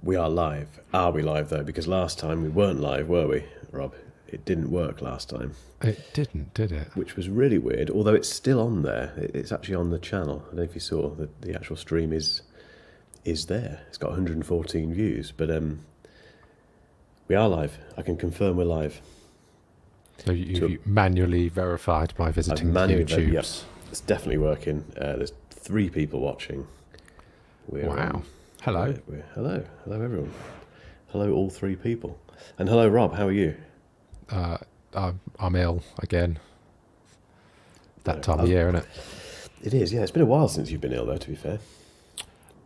We are live. Are we live though? Because last time we weren't live, were we, Rob? It didn't work last time. It didn't, did it? Which was really weird, although it's still on there. It's actually on the channel. I don't know if you saw the actual stream is there. It's got 114 views, but we are live. I can confirm we're live. So you manually verified by visiting YouTube. Yes, it's definitely working. There's 3 people watching. Wow. Hello. Hello everyone. Hello all 3 people. And hello Rob, how are you? I'm ill again. That time of year, isn't it? It is, yeah. It's been a while since you've been ill though, to be fair.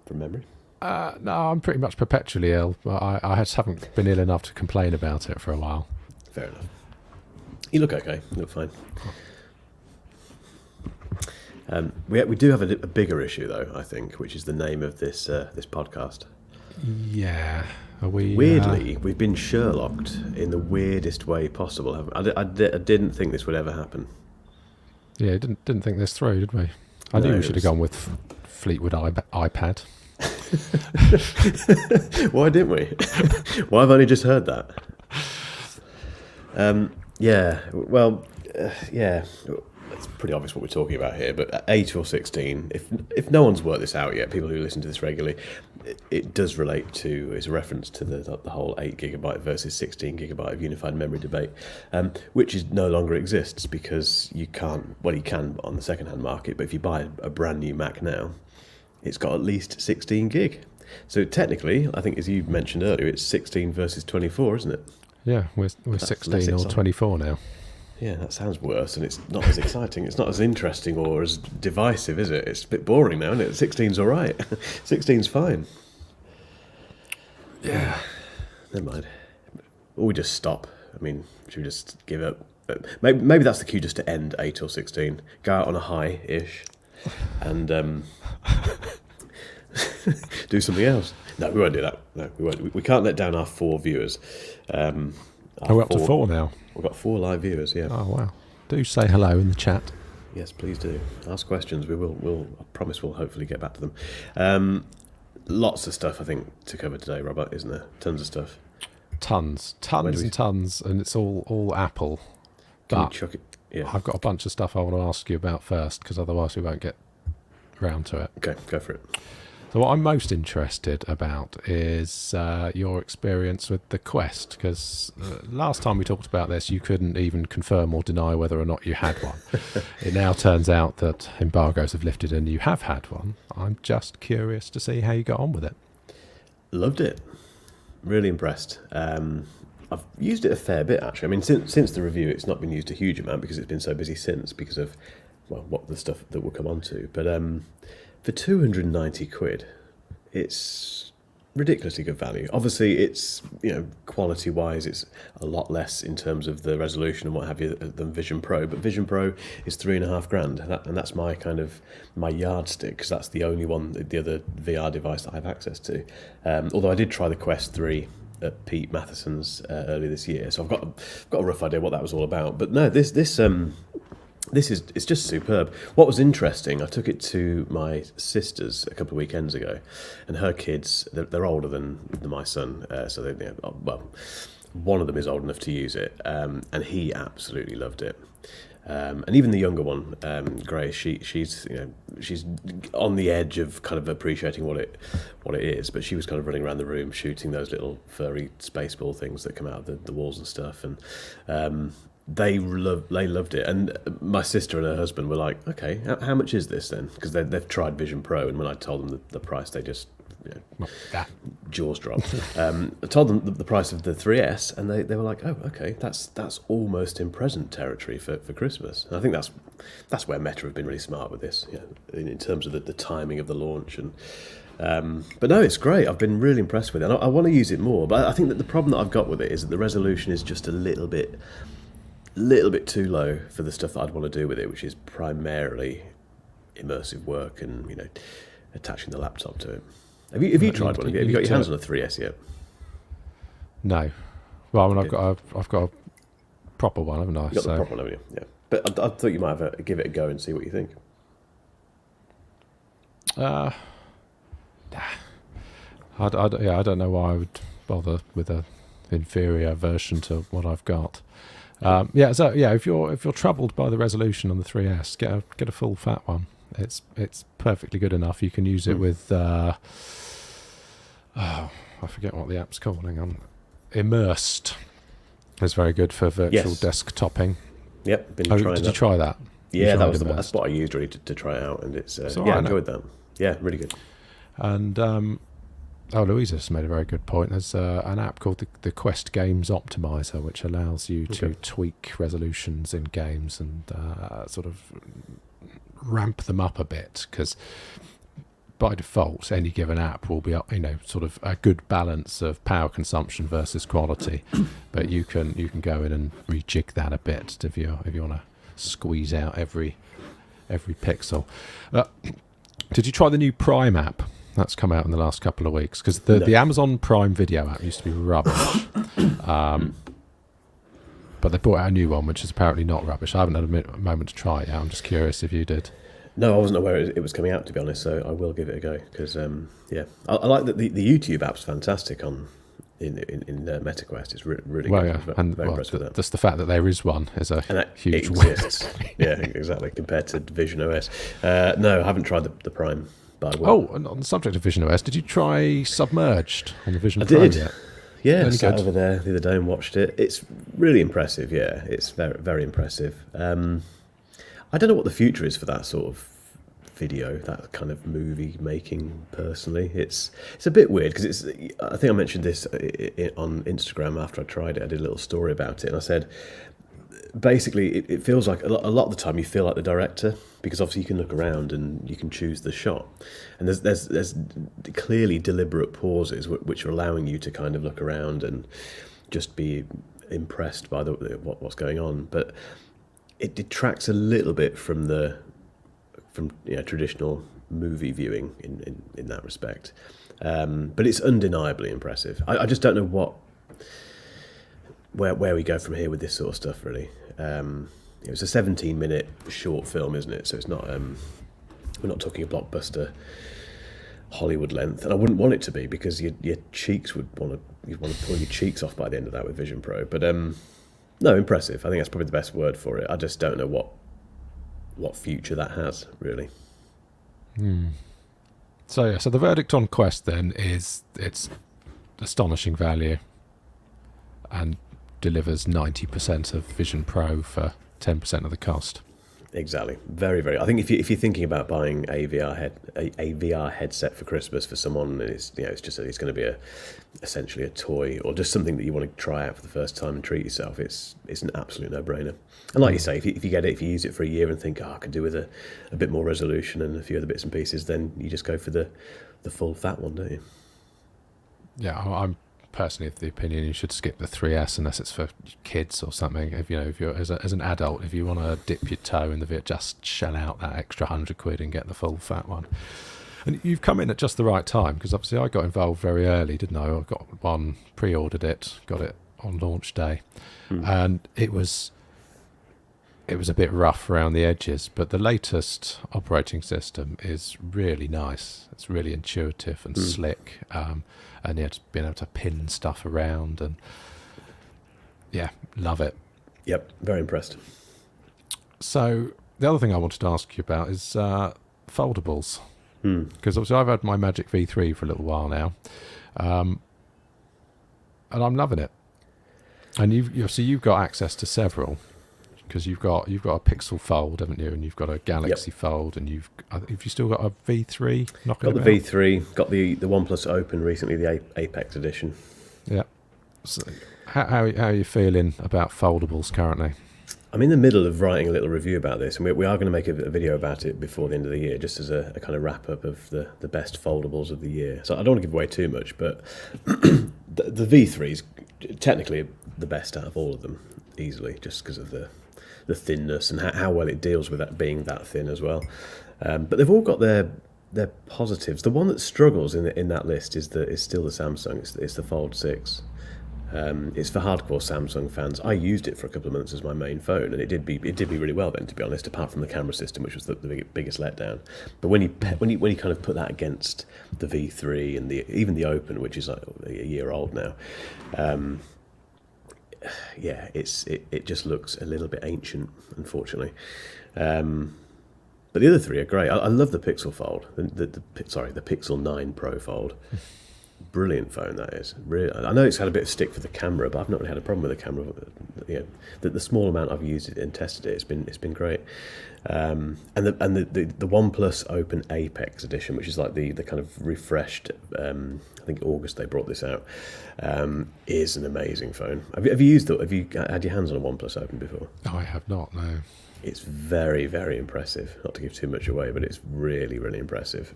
From memory. No, I'm pretty much perpetually ill. I just haven't been ill enough to complain about it for a while. Fair enough. You look okay. You look fine. We do have a bigger issue, though, I think, which is the name of this podcast. Yeah. Are we, Weirdly, we've been Sherlocked in the weirdest way possible. I didn't think this would ever happen. Yeah, didn't think this through, did we? I knew we should have gone with Fleetwood iPad. Why didn't we? Why have I only just heard that? Yeah, well, yeah, it's pretty obvious what we're talking about here, but 8 or 16, if no one's worked this out yet, people who listen to this regularly, it does relate to, it's a reference to the whole 8 gigabyte versus 16 gigabyte of unified memory debate, which no longer exists because you can't, well, you can on the second-hand market, but if you buy a brand new Mac now, it's got at least 16 gig. So technically, I think as you mentioned earlier, it's 16 versus 24, isn't it? Yeah, we're 16 or 24 now. Yeah, that sounds worse, and it's not as exciting. It's not as interesting or as divisive, is it? It's a bit boring now, isn't it? 16's all right. 16's fine. Yeah. Never mind. Or we just stop. I mean, should we just give up? Maybe that's the cue just to end 8 or 16. Go out on a high-ish and do something else. No, we won't do that. No, we won't. We can't let down our 4 viewers. We're up to 4 now. We've got 4 live viewers, yeah. Oh, wow. Do say hello in the chat. Yes, please do. Ask questions. We'll I promise we'll hopefully get back to them. Lots of stuff, I think, to cover today, Robert, isn't there? Tons of stuff. Tons and tons, and it's all Apple. Can you chuck it? Yeah. I've got a bunch of stuff I want to ask you about first, because otherwise we won't get round to it. Okay, go for it. So what I'm most interested about is your experience with the Quest, because last time we talked about this, you couldn't even confirm or deny whether or not you had one. It now turns out that embargoes have lifted and you have had one. I'm just curious to see how you got on with it. Loved it. Really impressed. I've used it a fair bit, actually. I mean, since the review, it's not been used a huge amount because it's been so busy since, because of, well, what the stuff that we'll come on to. But for 290 quid, it's ridiculously good value. Obviously, it's, quality-wise, it's a lot less in terms of the resolution and what have you than Vision Pro. But Vision Pro is $3,500, and that's my yardstick, because that's the only one, the other VR device that I have access to. Although I did try the Quest 3 at Pete Matheson's earlier this year, so I've got a rough idea what that was all about. But no, it's just superb. What was interesting, I took it to my sister's a couple of weekends ago, and her kids, they're older than my son, so they, one of them is old enough to use it, and he absolutely loved it. And even the younger one, Grace, she's on the edge of kind of appreciating what it is, but she was kind of running around the room shooting those little furry space ball things that come out of the walls and stuff, and they loved it. And my sister and her husband were like, okay, how much is this then? Because they've tried Vision Pro, and when I told them the price, they just jaws dropped. I told them the price of the 3S, and they were like, oh, okay, that's almost in present territory for Christmas. And I think that's where Meta have been really smart with this, in terms of the timing of the launch. And but no, it's great. I've been really impressed with it, and I want to use it more. But I think that the problem that I've got with it is that the resolution is just a little bit too low for the stuff that I'd want to do with it, which is primarily immersive work and attaching the laptop to it. Have you tried one? Have you got your hands on a 3S yet? No. Well, I mean, I've got a proper one, haven't I? You've got the proper one, haven't you? Yeah. But I thought you might have give it a go and see what you think. Yeah, I don't know why I would bother with a inferior version to what I've got. So yeah, if you're troubled by the resolution on the 3S, get a full fat one. It's perfectly good enough. You can use it with I forget what the app's called. Hang on, Immersed. It's very good for virtual desktoping. Yep, been trying that. Did you try that? Yeah, that's what I used really to try it out, and it's I enjoyed that. Yeah, really good. And Louisa just made a very good point. There's an app called the Quest Games Optimizer, which allows you to tweak resolutions in games and sort of ramp them up a bit, because by default any given app will be sort of a good balance of power consumption versus quality, but you can go in and rejig that a bit if you want to squeeze out every pixel. Did you try the new Prime app that's come out in the last couple of weeks? Because the Amazon Prime Video app used to be rubbish, but they brought out a new one which is apparently not rubbish. I haven't had a moment to try it yet. I'm just curious if you did. No, I wasn't aware it was coming out, to be honest, so I will give it a go, because I like that the YouTube app's fantastic in MetaQuest. It's really good. Yeah. And very impressed with that. Just the fact that there is one is a huge win. Yeah, exactly, compared to Vision OS. No, I haven't tried the Prime, but I will. Oh, and on the subject of Vision OS, did you try Submerged on the Vision Pro? I did. Yet? Yeah, I sat over there the other day and watched it. It's really impressive, yeah. It's very, very impressive. I don't know what the future is for that sort of video, that kind of movie making, personally. It's a bit weird, because I think I mentioned this on Instagram after I tried it. I did a little story about it, and I said, basically, it feels like a lot of the time you feel like the director, because obviously you can look around and you can choose the shot, and there's clearly deliberate pauses which are allowing you to kind of look around and just be impressed by what's going on, but it detracts a little bit from traditional movie viewing in that respect, but it's undeniably impressive. I just don't know where we go from here with this sort of stuff, really. It was a 17-minute short film, isn't it? So it's not we're not talking a blockbuster Hollywood length, and I wouldn't want it to be, because your cheeks you'd want to pull your cheeks off by the end of that with Vision Pro. But no, impressive. I think that's probably the best word for it. I just don't know what future that has, really. So the verdict on Quest then is it's astonishing value and delivers 90% of Vision Pro for 10% of the cost. Exactly. Very, very. I think if you're thinking about buying a VR headset for Christmas for someone, it's going to be essentially a toy, or just something that you want to try out for the first time and treat yourself. It's an absolute no-brainer. And like you say, if you get it, if you use it for a year and think, I could do with a bit more resolution and a few other bits and pieces, then you just go for the full fat one, don't you? Yeah, I'm personally of the opinion you should skip the 3S unless it's for kids or something. If you're as an adult, if you want to dip your toe in the bit, just shell out that extra £100 and get the full fat one. And you've come in at just the right time, because obviously I got involved very early, didn't I? I got one, pre-ordered it, got it on launch day, and it was a bit rough around the edges, but the latest operating system is really nice. It's really intuitive and slick, and yeah, just being able to pin stuff around, and yeah, love it. Yep, very impressed. So the other thing I wanted to ask you about is foldables, because obviously I've had my Magic V3 for a little while now, and I'm loving it. And you've got access to several, because you've got a Pixel Fold, haven't you? And you've got a Galaxy Fold, and have you still got a V3? Got the V3, got the OnePlus Open recently, the Apex edition. Yeah. So how are you feeling about foldables currently? I'm in the middle of writing a little review about this, and we are going to make a video about it before the end of the year, just as a kind of wrap up of the best foldables of the year. So I don't want to give away too much, but the V3 is technically the best out of all of them, easily, just because of the thinness and how well it deals with that being that thin as well. But they've all got their positives. The one that struggles in that list is still the Samsung. It's the Fold 6. It's for hardcore Samsung fans. I used it for a couple of months as my main phone, and it did me really well then, to be honest. Apart from the camera system, which was the biggest letdown. But when you kind of put that against the V3 and even the Open, which is like a year old now, yeah, it just looks a little bit ancient, unfortunately. But the other three are great. I love the Pixel Fold. The Pixel 9 Pro Fold. Brilliant phone that is. Really, I know it's had a bit of stick for the camera, but I've not really had a problem with the camera. The small amount I've used it and tested it, it's been great. And the OnePlus Open Apex edition, which is like the kind of refreshed. I think August they brought this out. Is an amazing phone. Have you used it? Have you had your hands on a OnePlus Open before? No, I have not. No. It's very, very impressive. Not to give too much away, but it's really, really impressive.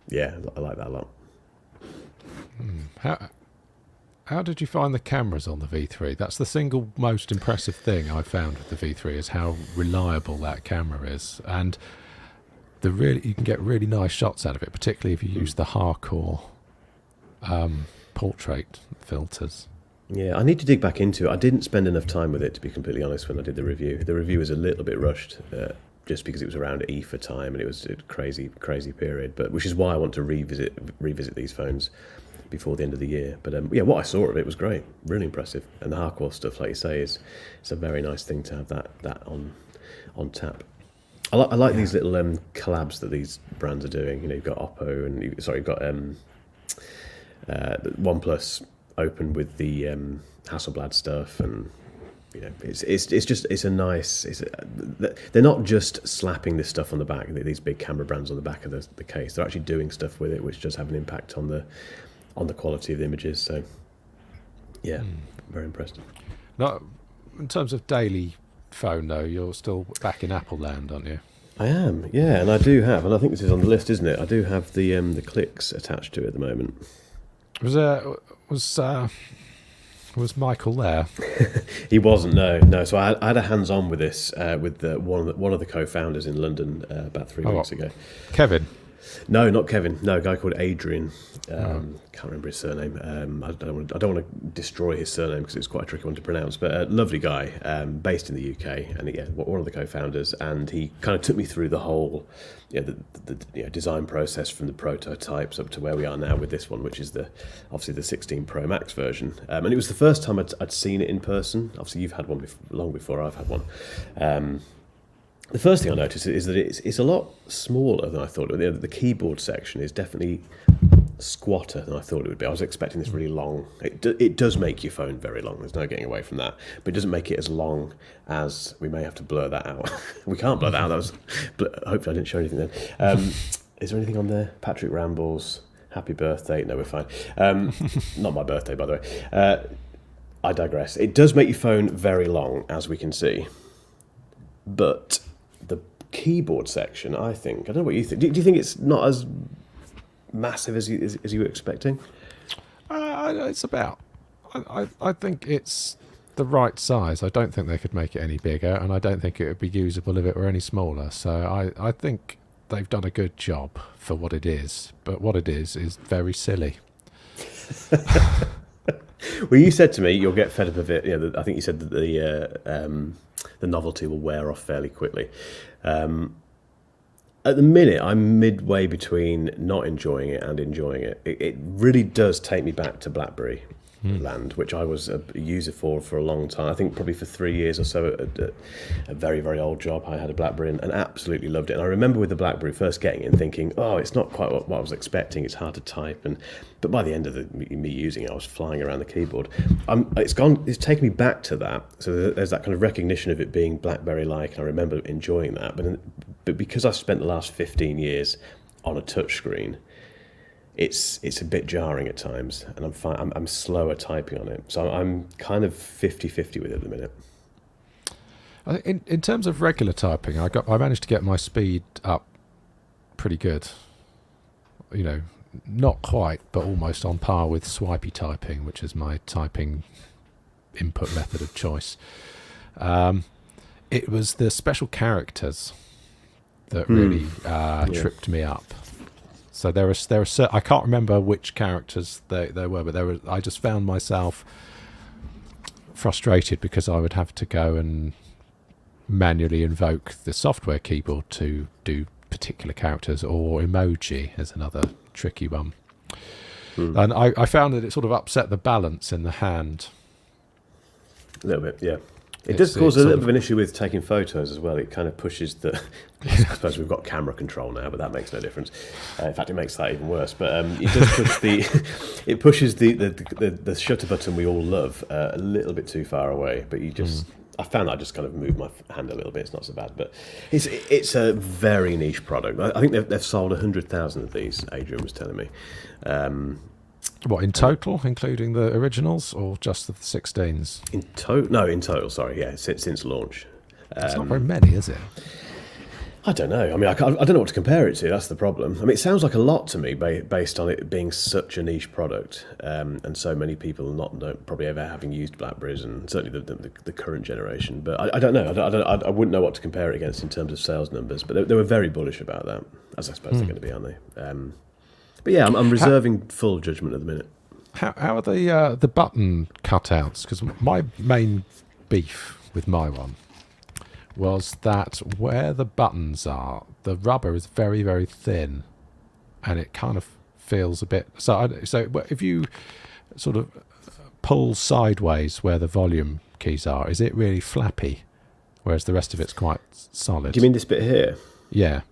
Yeah, I like that a lot. How did you find the cameras on the V3? That's the single most impressive thing I've found with the V3 is how reliable that camera is, and you can get really nice shots out of it, particularly if you use the hardcore portrait filters. Yeah, I need to dig back into it. I didn't spend enough time with it, to be completely honest, when I did the review. The review was a little bit rushed, just because it was around EFA time and it was a crazy period. But which is why I want to revisit these phones before the end of the year. But yeah, what I saw of it was great, really impressive. And the hardcore stuff, like you say, it's a very nice thing to have that on tap. I like these little collabs that these brands are doing. You know, you've got Oppo and you've got OnePlus Open with the Hasselblad stuff, and you know, they're not just slapping this stuff on the back, these big camera brands on the back of the case. They're actually doing stuff with it, which does have an impact on the quality of the images. So yeah, very impressed. Now, in terms of daily phone though, you're still back in Apple land, aren't you? I am, yeah, and I do have, and I think this is on the list, isn't it? I do have the clicks attached to it at the moment. Was Michael there? He wasn't. No. So I had a hands-on with this with one of the co-founders in London about 3 weeks ago. Kevin? No, not Kevin. No, a guy called Adrian. Can't remember his surname. I don't want to destroy his surname because it's quite a tricky one to pronounce. But a lovely guy, based in the UK, and yeah, one of the co-founders. And he kind of took me through the whole, the design process from the prototypes up to where we are now with this one, which is obviously the 16 Pro Max version. And it was the first time I'd seen it in person. Obviously, you've had one long before I've had one. The first thing I noticed is that it's a lot smaller than I thought. The keyboard section is definitely squatter than I thought it would be. I was expecting this really long. It does make your phone very long. There's no getting away from that. But it doesn't make it as long as we may have to blur that out. We can't blur that out. Hopefully I didn't show anything then. Is there anything on there? Patrick Rambles, happy birthday. No, we're fine. Not my birthday, by the way. I digress. It does make your phone very long, as we can see. But the keyboard section, I don't know what you think. Do you think it's not as massive as you were expecting? It's about. I think it's the right size. I don't think they could make it any bigger, and I don't think it would be usable if it were any smaller. So I think they've done a good job for what it is. But what it is very silly. Well, you said to me you'll get fed up of it. I think you said that the novelty will wear off fairly quickly. At the minute, I'm midway between not enjoying it and enjoying it. It really does take me back to BlackBerry land, which I was a user for a long time. I think probably for 3 years or so at a very, very old job. I had a BlackBerry and absolutely loved it. And I remember with the BlackBerry first getting it and thinking, oh, it's not quite what I was expecting. It's hard to type. But by the end of me using it, I was flying around the keyboard. It's taken me back to that. So there's that kind of recognition of it being BlackBerry-like, and I remember enjoying that. But because I've spent the last 15 years on a touchscreen, it's a bit jarring at times, and I'm slower typing on it. So I'm kind of 50-50 with it at the minute. In terms of regular typing, I managed to get my speed up pretty good. Not quite, but almost on par with swipey typing, which is my typing input method of choice. It was the special characters that really tripped me up. So I can't remember which characters there were, but I just found myself frustrated because I would have to go and manually invoke the software keyboard to do particular characters, or emoji is another tricky one. And I found that it sort of upset the balance in the hand. A little bit, yeah. It does cause a little bit of an issue with taking photos as well. It kind of pushes the... I suppose we've got camera control now, but that makes no difference. In fact, it makes that even worse. But it does push it pushes the shutter button we all love a little bit too far away. But you just... I found that I just kind of moved my hand a little bit. It's not so bad, but it's a very niche product. I think they've sold 100,000 of these. Adrian was telling me. What, in total, including the originals, or just the 16s? In total. Sorry, yeah, since launch. It's not very many, is it? I don't know. I mean, I don't know what to compare it to. That's the problem. I mean, it sounds like a lot to me based on it being such a niche product, and so many people not probably ever having used Blackberries, and certainly the current generation. But I don't know. I wouldn't know what to compare it against in terms of sales numbers. But they were very bullish about that, as I suppose they're going to be, aren't they? But yeah, I'm reserving full judgment at the minute. How are the button cutouts? Because my main beef with my one was that where the buttons are, the rubber is very, very thin, and it kind of feels a bit... So if you sort of pull sideways where the volume keys are, is it really flappy, whereas the rest of it's quite solid? Do you mean this bit here? Yeah.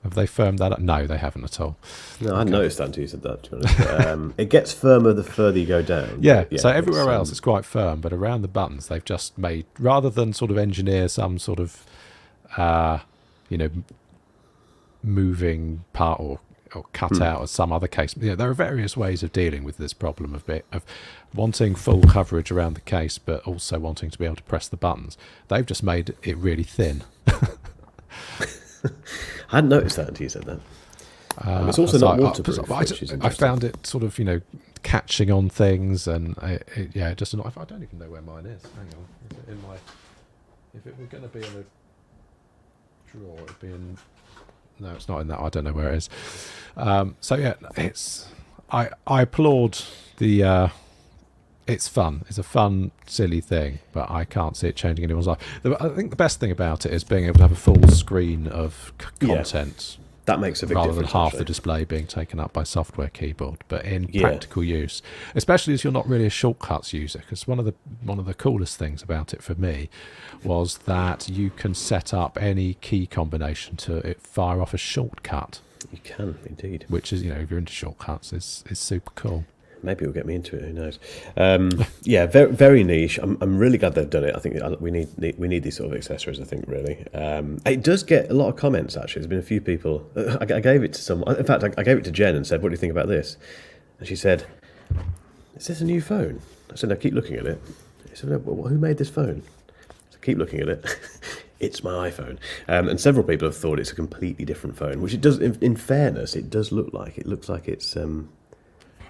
Have they firmed that up? No, they haven't at all. No, I hadn't noticed that until you said that, to be honest. It gets firmer the further you go down. Yeah, so everywhere else it's quite firm, but around the buttons they've just made, rather than sort of engineer some sort of, moving part or cut out or some other case. There are various ways of dealing with this problem of wanting full coverage around the case, but also wanting to be able to press the buttons. They've just made it really thin. I hadn't noticed that until you said that. It's also not waterproof. I found it sort of, catching on things, and just not. I don't even know where mine is. Hang on, if it were going to be in a drawer, it'd be in. No, it's not in that. I don't know where it is. I applaud the. It's fun. It's a fun, silly thing, but I can't see it changing anyone's life. I think the best thing about it is being able to have a full screen of content. That makes a big rather difference. Rather than half the display being taken up by software keyboard. But in practical use, especially as you're not really a shortcuts user, because one of the coolest things about it for me was that you can set up any key combination to fire off a shortcut. You can, indeed. Which is, if you're into shortcuts, is super cool. Maybe it'll get me into it. Who knows? Very, very niche. I'm really glad they've done it. I think we need these sort of accessories. I think really. It does get a lot of comments. Actually, there's been a few people. I gave it to someone. In fact, I gave it to Jen and said, "What do you think about this?" And she said, "Is this a new phone?" I said, "No, keep looking at it." She said, "No, who made this phone?" I said, "Keep looking at it." It's my iPhone. And several people have thought it's a completely different phone, which it does. In fairness, it does look like. It looks like it's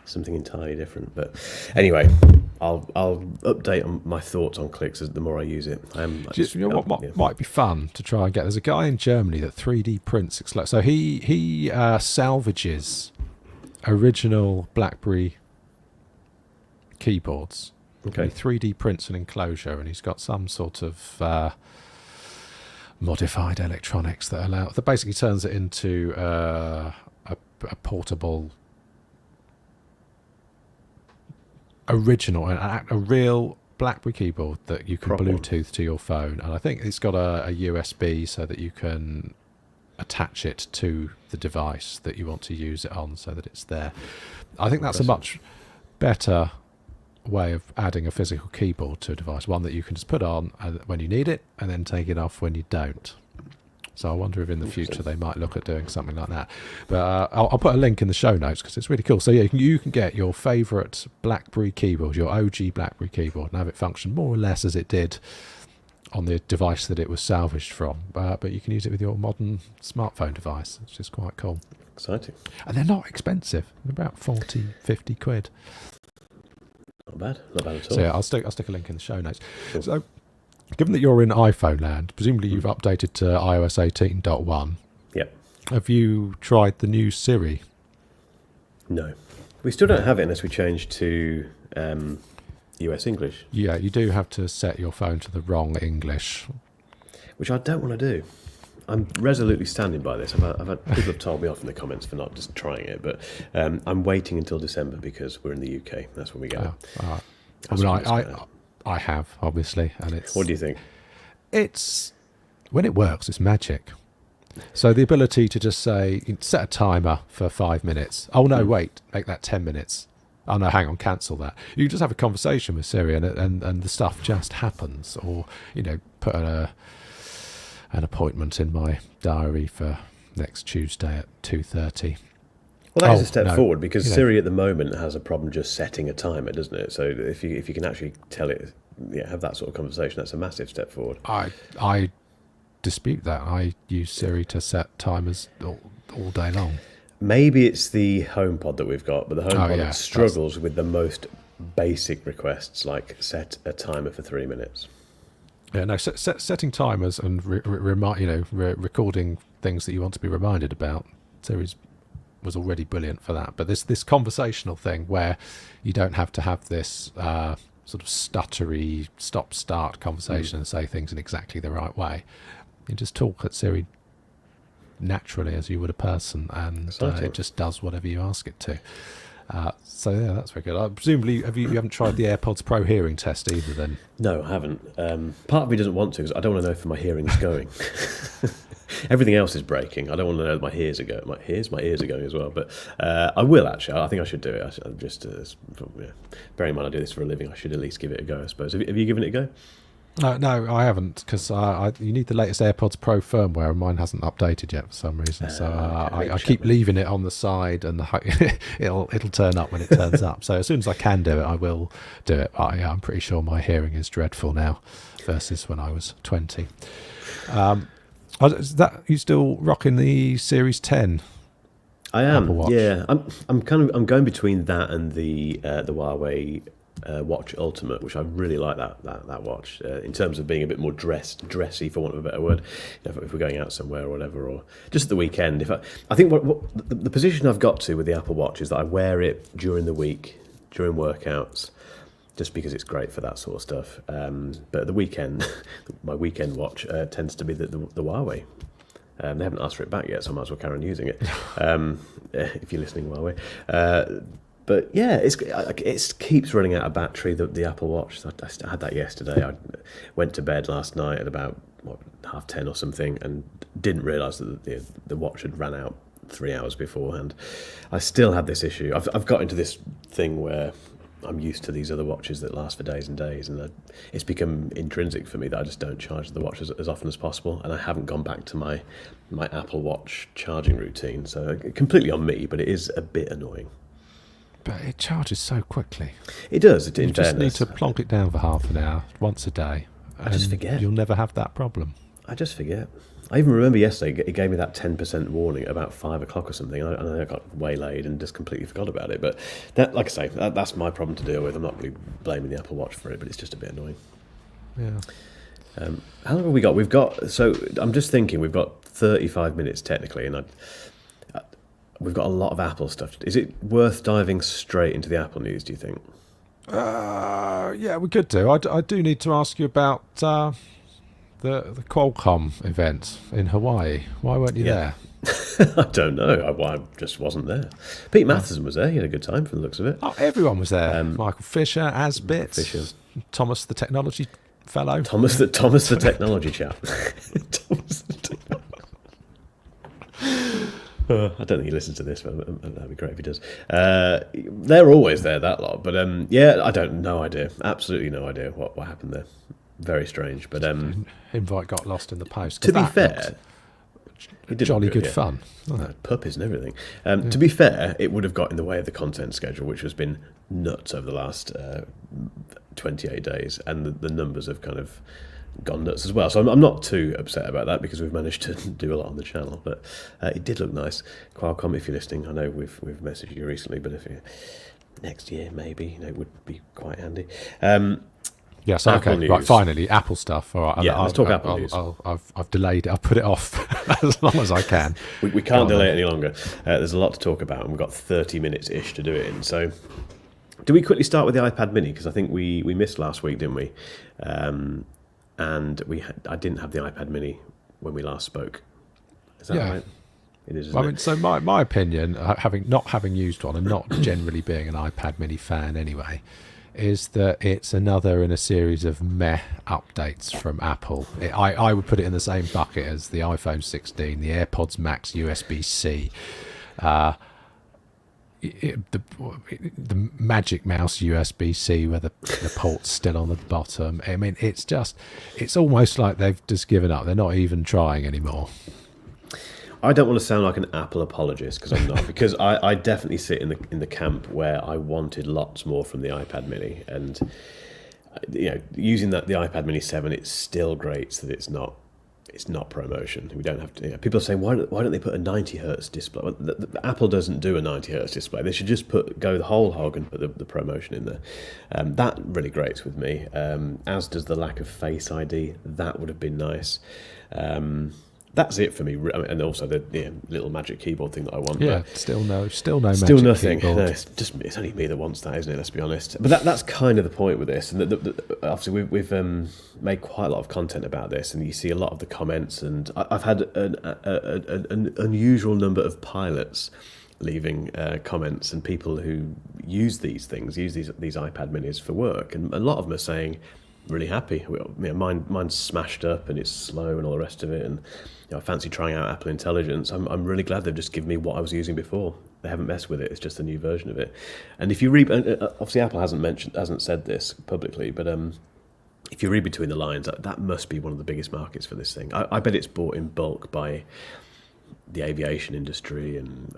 something entirely different. But anyway, I'll update on my thoughts on clicks as the more I use it. What might be fun to try and get? There's a guy in Germany that 3D prints. So he salvages original BlackBerry keyboards. Okay. He 3D prints an enclosure, and he's got some sort of modified electronics that basically turns it into a portable. Original, a real BlackBerry keyboard that you can Bluetooth to your phone, and I think it's got a USB so that you can attach it to the device that you want to use it on, so that it's there. I think that's a much better way of adding a physical keyboard to a device, one that you can just put on when you need it and then take it off when you don't. So I wonder if in the future they might look at doing something like that. But I'll put a link in the show notes because it's really cool. So yeah, you can get your favourite BlackBerry keyboard, your OG BlackBerry keyboard, and have it function more or less as it did on the device that it was salvaged from. But you can use it with your modern smartphone device, which is quite cool. Exciting. And they're not expensive. They're about 40, 50 quid. Not bad at all. So yeah, I'll stick a link in the show notes. Cool. So, given that you're in iPhone land, presumably you've updated to iOS 18.1. Yep. Have you tried the new Siri? No. We still don't have it unless we change to US English, Yeah, you do have to set your phone to the wrong English. which I don't want to do. I'm resolutely standing by this. I've had people have told me off in the comments for not just trying it, but I'm waiting until December because we're in the UK. That's when we get it. I mean, I have, obviously, and it's... What do you think? It's... When it works, it's magic. So the ability to just say, set a timer for 5 minutes. Oh, no, wait, make that 10 minutes. Oh, no, hang on, cancel that. You can just have a conversation with Siri and the stuff just happens. Or, put an appointment in my diary for next Tuesday at 2:30. Well, that is a step forward because Siri at the moment has a problem just setting a timer, doesn't it? So if you can actually tell it, have that sort of conversation, that's a massive step forward. I dispute that. I use Siri to set timers all day long. Maybe it's the HomePod that we've got, but the HomePod struggles with the most basic requests, like set a timer for 3 minutes. Yeah, no, setting timers and recording things that you want to be reminded about. Siri's was already brilliant for that. But this conversational thing where you don't have to have this sort of stuttery stop-start conversation and say things in exactly the right way. You just talk at Siri naturally as you would a person, and it just does whatever you ask it to. So yeah, that's very good. Presumably, you haven't tried the AirPods Pro hearing test either, then? No, I haven't. Part of me doesn't want to because I don't want to know if my hearing is going. Everything else is breaking. I don't want to know that my ears are going. My ears are going as well. But I will actually. I think I should do it. Bearing in mind I do this for a living, I should at least give it a go. I suppose. Have you given it a go? No, I haven't, because you need the latest AirPods Pro firmware, and mine hasn't updated yet for some reason. So I keep leaving it on the side, and it'll turn up when it turns up. So as soon as I can do it, I will do it. But I'm pretty sure my hearing is dreadful now, versus when I was 20. Is that you still rocking the Series 10? I am. Apple Watch? Yeah, I'm going between that and the Huawei Watch Ultimate, which I really like that watch in terms of being a bit more dressy, for want of a better word. If we're going out somewhere or whatever, or just at the weekend. I think what the position I've got to with the Apple Watch is that I wear it during the week, during workouts, just because it's great for that sort of stuff. But at the weekend, my weekend watch tends to be the Huawei. They haven't asked for it back yet, so I might as well carry on using it. If you're listening, Huawei. But yeah, it keeps running out of battery, the Apple Watch. I had that yesterday. I went to bed last night at about 10:30 or something, and didn't realise that the watch had ran out 3 hours beforehand. I still had this issue. I've got into this thing where I'm used to these other watches that last for days and days, and it's become intrinsic for me that I just don't charge the watch as often as possible, and I haven't gone back to my Apple Watch charging routine. So completely on me, but it is a bit annoying. But it charges so quickly. It does. You just need to plonk it down for half an hour once a day. I just forget. You'll never have that problem. I just forget. I even remember yesterday it gave me that 10% warning at about 5 o'clock or something. I got waylaid and just completely forgot about it. But that, like I say, that's my problem to deal with. I'm not really blaming the Apple Watch for it, but it's just a bit annoying. Yeah. How long have we got? So I'm just thinking we've got 35 minutes technically, and we've got a lot of Apple stuff. Is it worth diving straight into the Apple news, do you think? Yeah, we could do. I do need to ask you about the Qualcomm event in Hawaii. Why weren't you there? I don't know. I just wasn't there. Pete Matheson was there. He had a good time from the looks of it. Oh, everyone was there. Michael Fisher, Asbit, Thomas the technology fellow. Thomas the technology chap. Thomas the technology. I don't think he listens to this, but that'd be great if he does. They're always there, that lot. But yeah, no idea. Absolutely no idea what happened there. Very strange. But invite got lost in the post. To be fair, it did jolly good fun. Puppies and everything. To be fair, it would have got in the way of the content schedule, which has been nuts over the last 28 days, and the numbers have kind of gone nuts as well. So I'm not too upset about that because we've managed to do a lot on the channel. But it did look nice. Qualcomm, if you're listening, I know we've messaged you recently, but if you next year maybe, it would be quite handy. Yes, Apple okay, news. right. Finally, Apple stuff. All right, Yeah, let's talk Apple news. I've delayed it. I'll put it off as long as I can. We can't delay it any longer. There's a lot to talk about, and we've got 30 minutes ish to do it in. So, do we quickly start with the iPad Mini? Because I think we missed last week, didn't we? And I didn't have the iPad Mini when we last spoke. Is that right? It is. I mean, so my opinion, not having used one and not generally being an iPad Mini fan anyway, is that it's another in a series of meh updates from Apple. I would put it in the same bucket as the iPhone 16, the AirPods Max USB-C, the Magic Mouse USB-C where the port's still on the bottom. I mean, it's almost like they've just given up. They're not even trying anymore. I don't want to sound like an Apple apologist, because I'm not. Because I definitely sit in the camp where I wanted lots more from the iPad Mini, and using the iPad Mini 7, it's still great that it's not ProMotion. We don't have to. People are saying, why don't they put a 90 hertz display? Well, Apple doesn't do a 90 hertz display. They should just go the whole hog and put the ProMotion in there. That really grates with me. As does the lack of Face ID. That would have been nice. That's it for me, and also the little magic keyboard thing that I want. Yeah, still no magic nothing. keyboard. No, it's only me that wants that, isn't it? Let's be honest. But that's kind of the point with this, and obviously we've made quite a lot of content about this, and you see a lot of the comments, and I've had an unusual number of pilots leaving comments, and people who use these iPad Minis for work, and a lot of them are saying, really happy. Mine's smashed up and it's slow and all the rest of it, and I fancy trying out Apple Intelligence. I'm really glad they've just given me what I was using before. They haven't messed with it. It's just a new version of it. And if you read, obviously Apple hasn't said this publicly, but if you read between the lines, that must be one of the biggest markets for this thing. I bet it's bought in bulk by the aviation industry and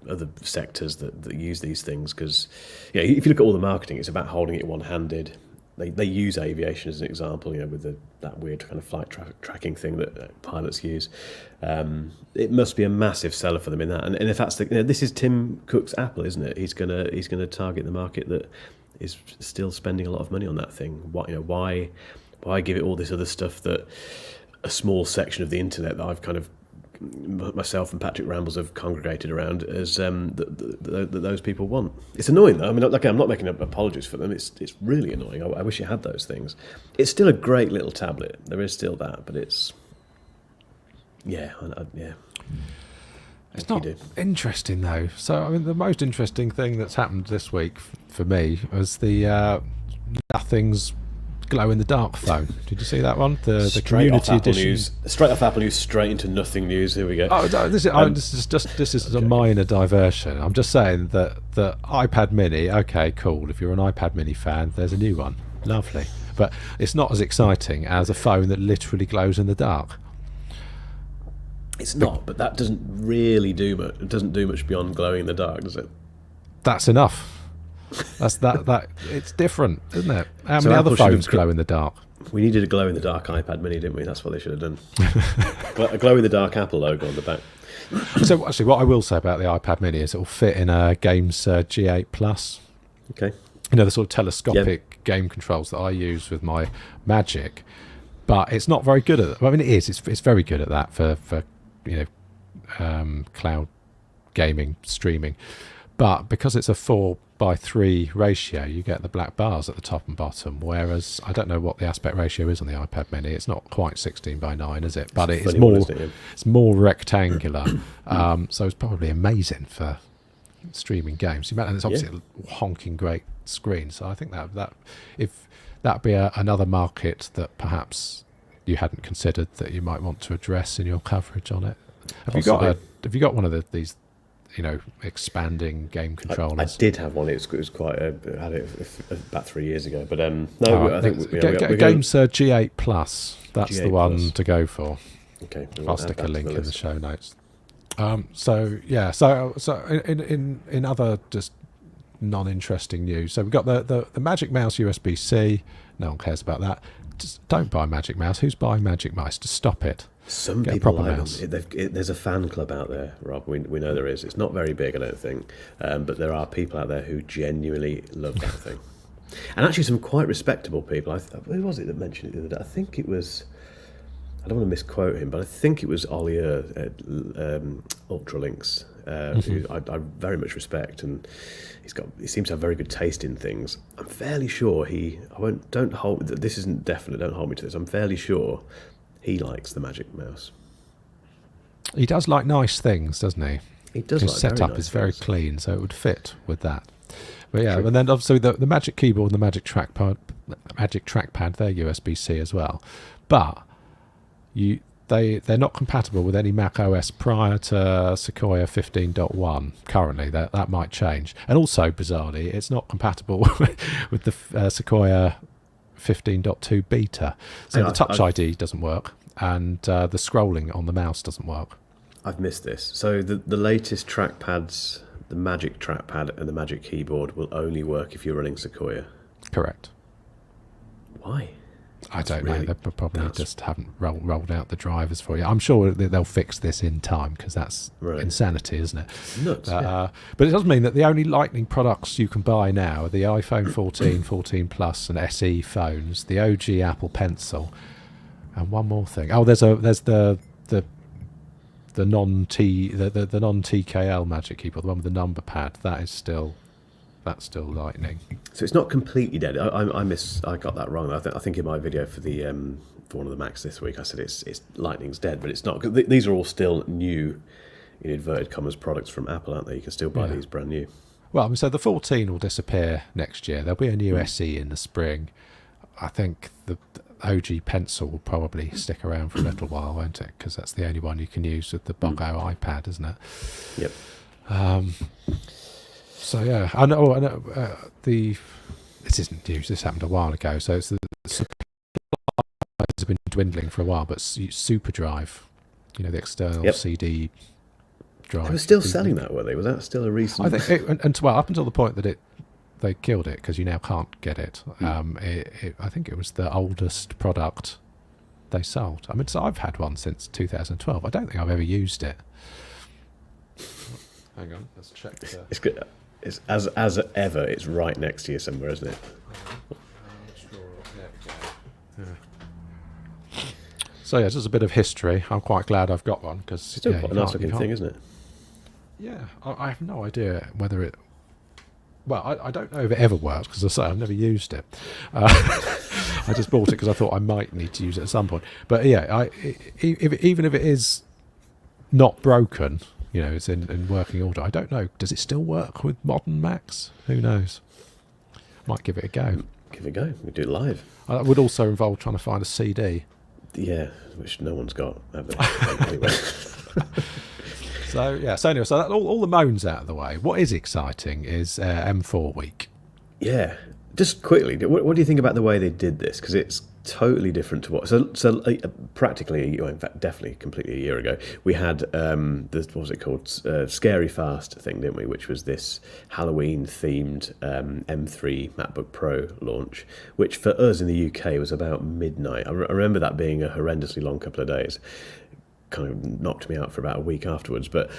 other sectors that use these things, because if you look at all the marketing, it's about holding it one-handed. They use aviation as an example, with that weird kind of flight tracking thing that pilots use. It must be a massive seller for them in that. And if that's this is Tim Cook's Apple, isn't it? He's gonna target the market that is still spending a lot of money on that thing. Why give it all this other stuff that a small section of the internet that I've kind of myself and Patrick Rambles have congregated around as that those people want. It's annoying though. I mean, I'm not making apologies for them. It's really annoying. I wish you had those things. It's still a great little tablet. There is still that, but it's yeah. It's not interesting though. So I mean, the most interesting thing that's happened this week for me was the nothing's glow-in-the-dark phone. Did you see that one? The community edition. Straight off Apple News, straight into nothing news. Here we go. Oh no, this is a minor diversion. I'm just saying that the iPad Mini. Okay, cool. If you're an iPad Mini fan, there's a new one. Lovely, but it's not as exciting as a phone that literally glows in the dark. It's not, but that doesn't really do much. It doesn't do much beyond glowing in the dark, does it? That's enough. That's that. It's different, isn't it? How many other phones glow in the dark? We needed a glow in the dark iPad Mini, didn't we? That's what they should have done. A glow in the dark Apple logo on the back. So actually, what I will say about the iPad Mini is it will fit in a Games G8 Plus. Okay. The sort of telescopic game controls that I use with my Magic, but it's not very good at it. I mean, it is. It's very good at that for cloud gaming streaming, but because it's a 4:3 ratio, you get the black bars at the top and bottom, whereas I don't know what the aspect ratio is on the iPad Mini. It's not quite 16:9, is it? But it's more it's more rectangular, so it's probably amazing for streaming games. And it's obviously a honking great screen, so I think that if that'd be another market that perhaps you hadn't considered that you might want to address in your coverage on it. Have you got one of these expanding game controllers? I did have one. It was quite. I had it about 3 years ago. But I think Games G8 Plus. That's G8 the one Plus to go for. Okay, I'll stick a link in the show notes. So in other just non-interesting news, so we've got the Magic Mouse USB-C. No one cares about that. Just don't buy Magic Mouse. Who's buying Magic Mouse? Just stop it. Some people like them. There's a fan club out there, Rob. We know there is. It's not very big, I don't think, but there are people out there who genuinely love that thing. And actually, some quite respectable people. Who was it that mentioned it the other day? I think it was. I don't want to misquote him, but I think it was Ollie at Ultralinks, who I very much respect, and he seems to have very good taste in things. I'm fairly sure don't hold this isn't definite. Don't hold me to this. I'm fairly sure he likes the Magic Mouse. He does like nice things, doesn't he? He does. His like setup very is nice very things. clean, so it would fit with that. But yeah, True. and then obviously the Magic Keyboard and the Magic Trackpad, they're USB-C as well, but they're not compatible with any Mac OS prior to Sequoia 15.1 currently. That might change. And also, bizarrely, it's not compatible with the Sequoia 15.2 beta. So the Touch ID doesn't work, and the scrolling on the mouse doesn't work. I've missed this. So the latest trackpads, the Magic Trackpad and the Magic Keyboard, will only work if you're running Sequoia. Correct. Why? I don't know. They probably just haven't rolled out the drivers for you. I'm sure that they'll fix this in time, because that's insanity, isn't it? Nuts. But it does mean that the only Lightning products you can buy now are the iPhone 14, 14 Plus, and SE phones, the OG Apple Pencil, and one more thing. Oh, there's the non TKL Magic Keyboard, the one with the number pad. That's still Lightning. So it's not completely dead. I got that wrong. I think in my video for one of the Macs this week, I said it's Lightning's dead, but it's not. These are all still new, in inverted commas, products from Apple, aren't they? You can still buy these brand new. Well, I mean, so the 14 will disappear next year. There'll be a new SE in the spring. I think the OG Pencil will probably stick around for a little while, won't it? Because that's the only one you can use with the Bogo iPad, isn't it? Yep. So yeah, I know. This isn't news. This happened a while ago. So it's the supplies have been dwindling for a while, but SuperDrive, the external CD drive. They were still selling that, were they? Was that still a recent? I think, up until the point that they killed it, because you now can't get it. I think it was the oldest product they sold. I mean, so I've had one since 2012. I don't think I've ever used it. Hang on, let's check. It's good. It's as ever. It's right next to you somewhere, isn't it? So yeah, just a bit of history. I'm quite glad I've got one, because It's still quite a nice looking thing, isn't it? Yeah, I have no idea whether it. Well, I don't know if it ever works, because I say I've never used it. I just bought it because I thought I might need to use it at some point. But yeah, even if it is not broken, it's in working order. I don't know. Does it still work with modern Macs? Who knows? Might give it a go. Give it a go. We do it live. That would also involve trying to find a CD. Yeah, which no one's got, have they? Anyway. So anyway, that, all the moans out of the way. What is exciting is M4 week. Yeah. Just quickly, what do you think about the way they did this? Because it's totally different to so practically, in fact, definitely completely a year ago, we had what was it called, Scary Fast thing, didn't we? Which was this Halloween themed M3 MacBook Pro launch, which for us in the UK was about midnight. I remember that being a horrendously long couple of days. Kind of knocked me out for about a week afterwards, but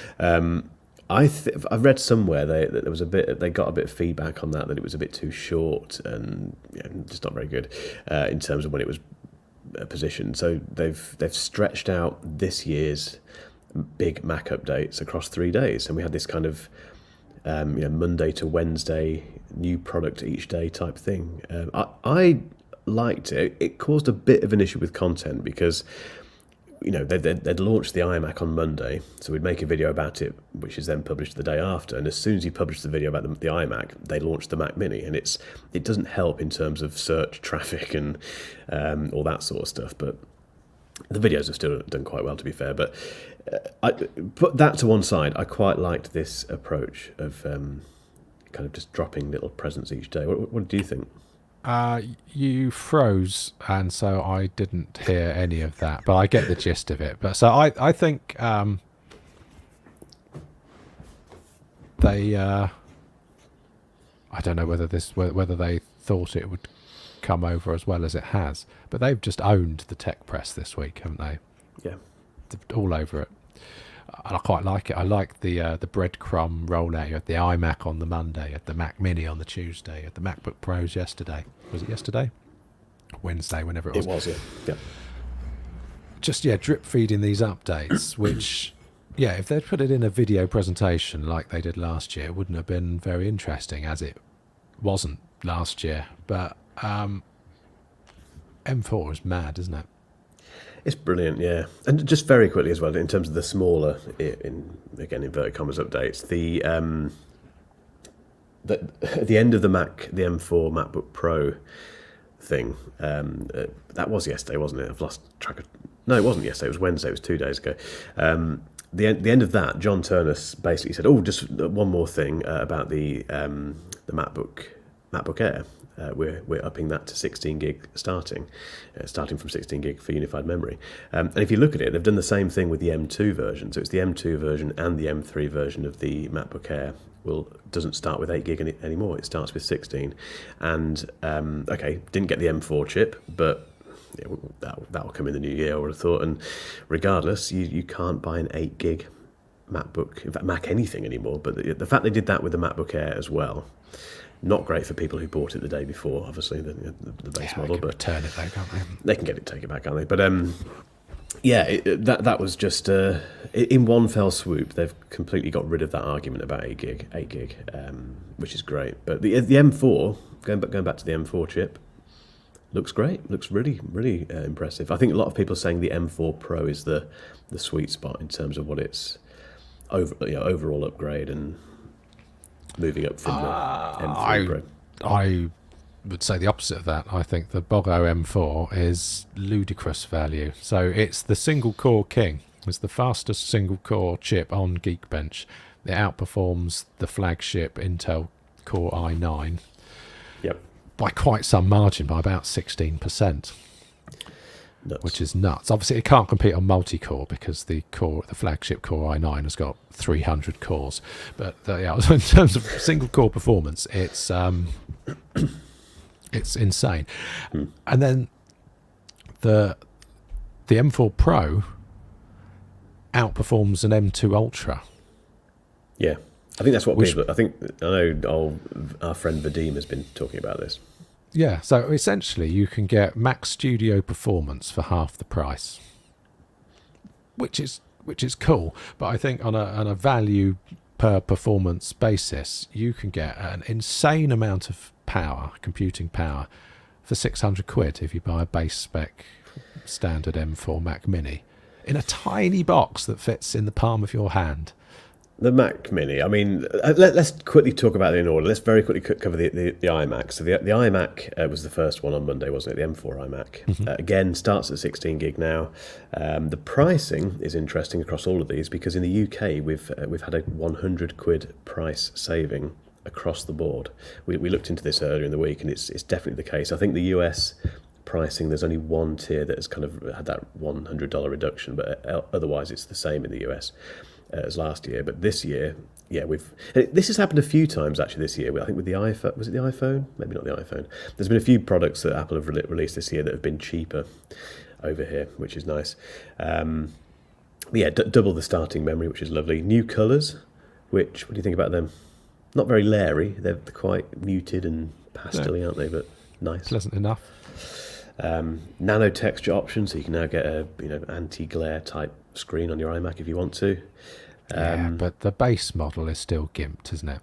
I've read somewhere that there was they got a bit of feedback on that it was a bit too short and just not very good in terms of when it was positioned. So they've stretched out this year's big Mac updates across 3 days, and we had this kind of Monday to Wednesday new product each day type thing. I liked it. It caused a bit of an issue with content because they'd launched the iMac on Monday, so we'd make a video about it, which is then published the day after. And as soon as you publish the video about the iMac, they launched the Mac Mini, and it doesn't help in terms of search traffic and all that sort of stuff. But the videos have still done quite well, to be fair. But I put that to one side. I quite liked this approach of kind of just dropping little presents each day. What do you think? You froze, and so I didn't hear any of that, but I get the gist of it. But so I think they I don't know whether they thought it would come over as well as it has, but they've just owned the tech press this week, haven't they? Yeah, all over it. And I quite like it. I like the breadcrumb rollout. You had the iMac on the Monday, you had the Mac Mini on the Tuesday, you had the MacBook Pros yesterday. Was it yesterday? Wednesday, whenever it was. It was, yeah. Just, drip feeding these updates, which, if they'd put it in a video presentation like they did last year, it wouldn't have been very interesting, as it wasn't last year. But M4 is mad, isn't it? It's brilliant, yeah. And just very quickly as well, in terms of the smaller, in again inverted commas updates, at the end of the M4 MacBook Pro thing, that was yesterday, wasn't it? I've lost track of. No, it wasn't yesterday. It was Wednesday. It was 2 days ago. The end of that, John Turnus basically said, "Oh, just one more thing about the MacBook Air. We're upping that to 16 gig starting from 16 gig for unified memory. And if you look at it, they've done the same thing with the M2 version. So it's the M2 version and the M3 version of the MacBook Air doesn't start with 8 gig anymore. It starts with 16. And didn't get the M4 chip, but that'll come in the new year, I would have thought. And regardless, you can't buy an 8 gig MacBook, in fact, Mac anything anymore. But the fact they did that with the MacBook Air as well. Not great for people who bought it the day before, obviously, the base model. But return it though, can't they? They can get it taken back, can't they? But that was just in one fell swoop. They've completely got rid of that argument about 8 gig, which is great. But the M4, going back to the M4 chip, looks great. Looks really, really impressive. I think a lot of people are saying the M4 Pro is the sweet spot in terms of what its overall upgrade and moving up from the M3 Pro. I would say the opposite of that. I think the Bogo M4 is ludicrous value. So it's the single core king. It's the fastest single core chip on Geekbench. It outperforms the flagship Intel Core i9 by quite some margin, by about 16%. Nuts. Which is nuts. Obviously, it can't compete on multi-core because the flagship Core i9 has got 300 cores. But in terms of single core performance, it's insane. And then the M4 Pro outperforms an M2 Ultra. Yeah, I think that's what people. I know our friend Vadim has been talking about this. Yeah, so essentially you can get Mac Studio performance for half the price, which is cool. But I think on a value per performance basis, you can get an insane amount of computing power, for 600 quid if you buy a base spec standard M4 Mac Mini in a tiny box that fits in the palm of your hand. The Mac Mini, I mean, let's quickly talk about it in order. Let's very quickly cover the iMac. So the iMac was the first one on Monday, wasn't it? The M4 iMac. Mm-hmm. Again, starts at 16 gig now. The pricing is interesting across all of these because in the UK, we've had a 100 quid price saving across the board. We looked into this earlier in the week, and it's definitely the case. I think the US pricing, there's only one tier that has kind of had that $100 reduction, but otherwise it's the same in the US. As last year, but this year, this has happened a few times actually this year. I think with the iPhone, was it the iPhone? Maybe not the iPhone. There's been a few products that Apple have released this year that have been cheaper over here, which is nice. Double the starting memory, which is lovely. New colours, what do you think about them? Not very Larry. They're quite muted and pastel-y, aren't they? But nice, pleasant enough. Nano texture option, so you can now get a anti-glare type screen on your iMac if you want to. But the base model is still gimped, isn't it?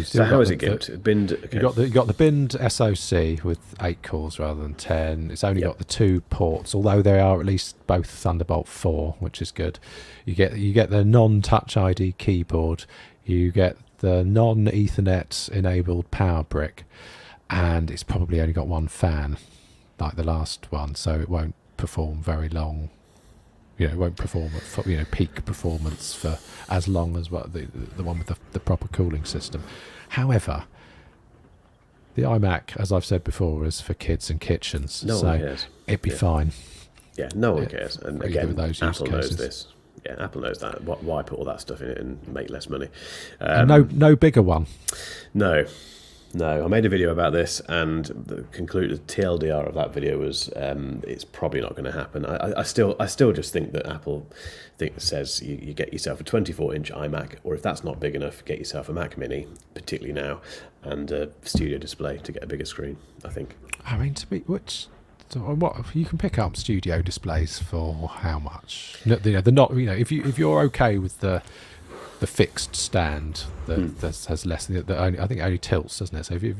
So how is it gimped? Binned. Okay. You got the binned SoC with 8 cores rather than 10. It's only got the 2 ports, although they are at least both Thunderbolt 4, which is good. You get the non-Touch ID keyboard. You get the non-Ethernet enabled power brick, and it's probably only got one fan, like the last one, so it won't perform very long. It won't perform at peak performance for as long as what the one with the proper cooling system. However, the iMac, as I've said before, is for kids and kitchens. No one cares. It'd be fine. Yeah, no one cares. And again, those Apple knows this. Yeah, Apple knows that. Why put all that stuff in it and make less money? And no bigger one. No. No, I made a video about this, and the concluded TLDR of that video was it's probably not going to happen. I still just think that Apple says you get yourself a 24-inch iMac, or if that's not big enough, get yourself a Mac Mini, particularly now, and a studio display to get a bigger screen. I think. I mean, so what you can pick up studio displays for how much? They're not. If you're okay with the fixed stand that has less, I think it only tilts, doesn't it? So if you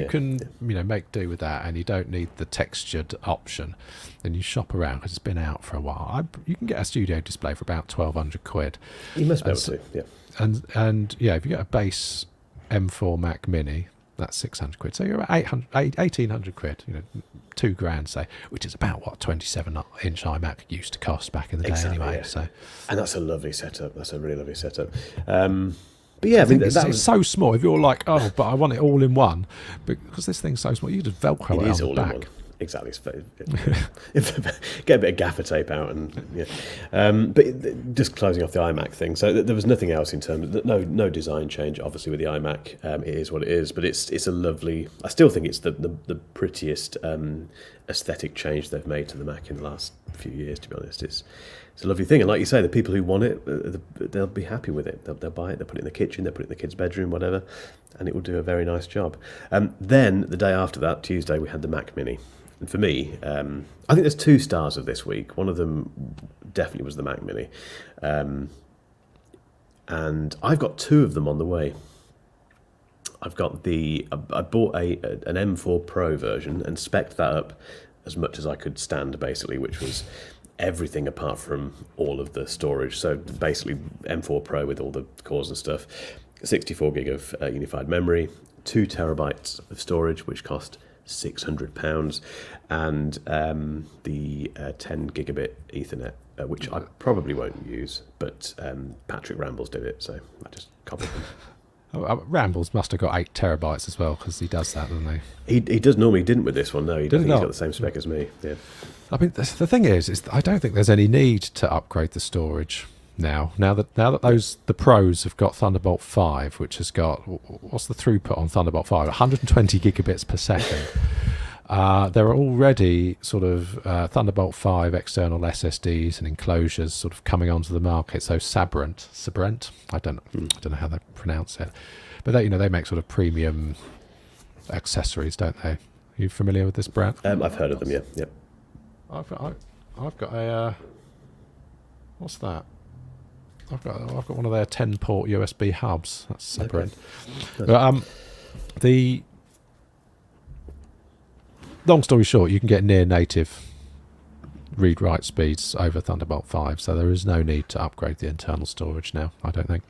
can make do with that, and you don't need the textured option, then you shop around because it's been out for a while. You can get a studio display for about £1,200. You must be able to, yeah. And if you get a base M4 Mac Mini, that's £600. So you're about £1,800. £2,000, say, which is about what 27-inch iMac used to cost back in the day, anyway. Yeah. So, and that's a lovely setup. That's a really lovely setup. But yeah, it's so small. If you're like, oh, but I want it all in one, because this thing's so small, you just Velcro it on the back. Exactly. Get a bit of gaffer tape out, and but just closing off the iMac thing. So there was nothing else in terms of no design change. Obviously, with the iMac, it is what it is. But it's a lovely. I still think it's the prettiest aesthetic change they've made to the Mac in the last few years. To be honest, it's a lovely thing. And like you say, the people who want it, they'll be happy with it. They'll buy it. They'll put it in the kitchen. They'll put it in the kids' bedroom, whatever, and it will do a very nice job. Then the day after that, Tuesday, we had the Mac Mini. And for me, I think there's 2 stars of this week. One of them definitely was the Mac Mini. And I've got 2 of them on the way. I've got I bought an M4 Pro version and spec'd that up as much as I could stand, basically, which was everything apart from all of the storage. So basically M4 Pro with all the cores and stuff, 64 gig of unified memory, 2 terabytes of storage, which cost £600, and the 10 gigabit Ethernet, which I probably won't use, but Patrick Rambles did it, so I just copied them. Rambles must have got 8 terabytes as well, because he does that, doesn't he? He does normally. He didn't with this one. No, I think he's got the same spec as me. Yeah. I mean, the thing is I don't think there's any need to upgrade the storage now that the Pros have got Thunderbolt 5, which has got, what's the throughput on Thunderbolt 5? 120 gigabits per second. There are already sort of Thunderbolt 5 external SSDs and enclosures sort of coming onto the market. So Sabrent, I don't know how they pronounce it, but they make sort of premium accessories, don't they? Are you familiar with this brand? I've heard of them. Yeah. Yep. I've got a what's that? I've got one of their 10-port USB hubs. That's separate. Okay. But, the long story short, you can get near native read-write speeds over Thunderbolt 5, so there is no need to upgrade the internal storage now, I don't think.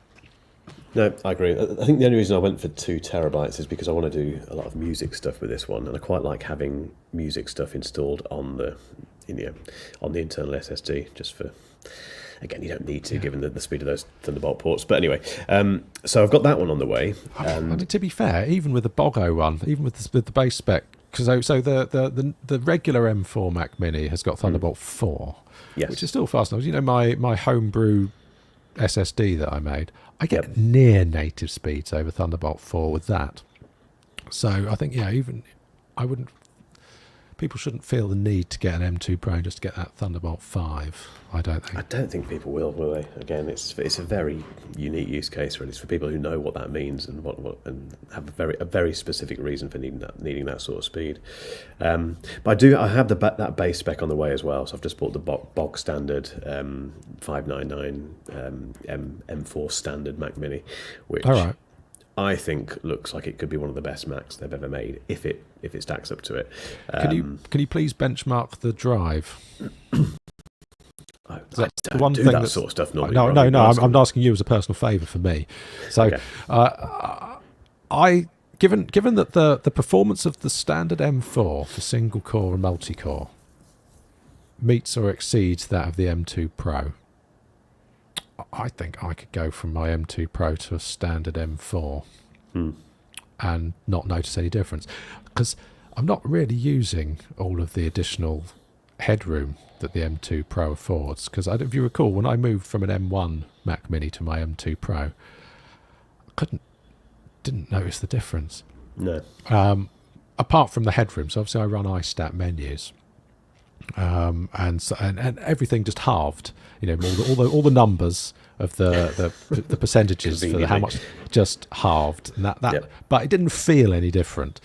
No, I agree. I think the only reason I went for 2 terabytes is because I want to do a lot of music stuff with this one, and I quite like having music stuff installed on the internal SSD, just for. Again, you don't need to, given the speed of those Thunderbolt ports. But anyway, so I've got that one on the way. I mean, to be fair, even with the BOGO one, even with the base spec, so the regular M4 Mac Mini has got Thunderbolt 4, yes, which is still fast enough. My homebrew SSD that I made, I get near native speeds over Thunderbolt 4 with that. So I think, people shouldn't feel the need to get an M2 Pro just to get that Thunderbolt 5. I don't think people will they? Again, it's a very unique use case, really. It's for people who know what that means and what and have a very specific reason for needing that sort of speed. But I have that base spec on the way as well. So I've just bought the bog standard 599 M4 standard Mac Mini, which I think looks like it could be one of the best Macs they've ever made if it stacks up to it. Can you please benchmark the drive? I don't do that sort of stuff normally. No. I'm asking you as a personal favour for me. So, okay. Given that the performance of the standard M4 for single core and multi core meets or exceeds that of the M2 Pro, I think I could go from my M2 Pro to a standard M4 and not notice any difference, because I'm not really using all of the additional headroom that the M2 Pro affords. Because if you recall, when I moved from an M1 Mac Mini to my M2 Pro, I didn't notice the difference. No. Apart from the headroom. So obviously I run iStat menus, and everything just halved. All the numbers of the percentages for how much just halved, and that Yep. but it didn't feel any different.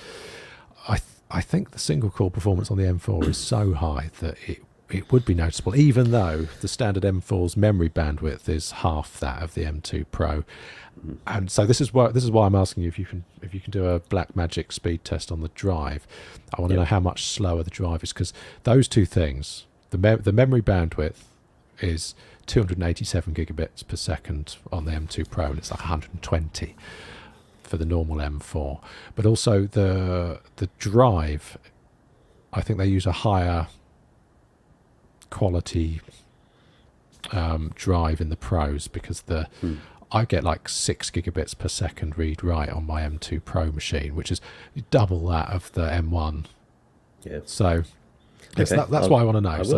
I think the single core performance on the M4 is so high that it would be noticeable, even though the standard M4's memory bandwidth is half that of the M2 Pro. And so this is why I'm asking you if you can do a Blackmagic speed test on the drive. I want to know how much slower the drive is, because those two things, the memory bandwidth is 287 gigabits per second on the M2 Pro, and it's like 120 for the normal M4. But also the drive, I think they use a higher quality drive in the Pros, because I get like 6 gigabits per second read write on my M2 Pro machine, which is double that of the M1. Yeah. So that's why I want to know. So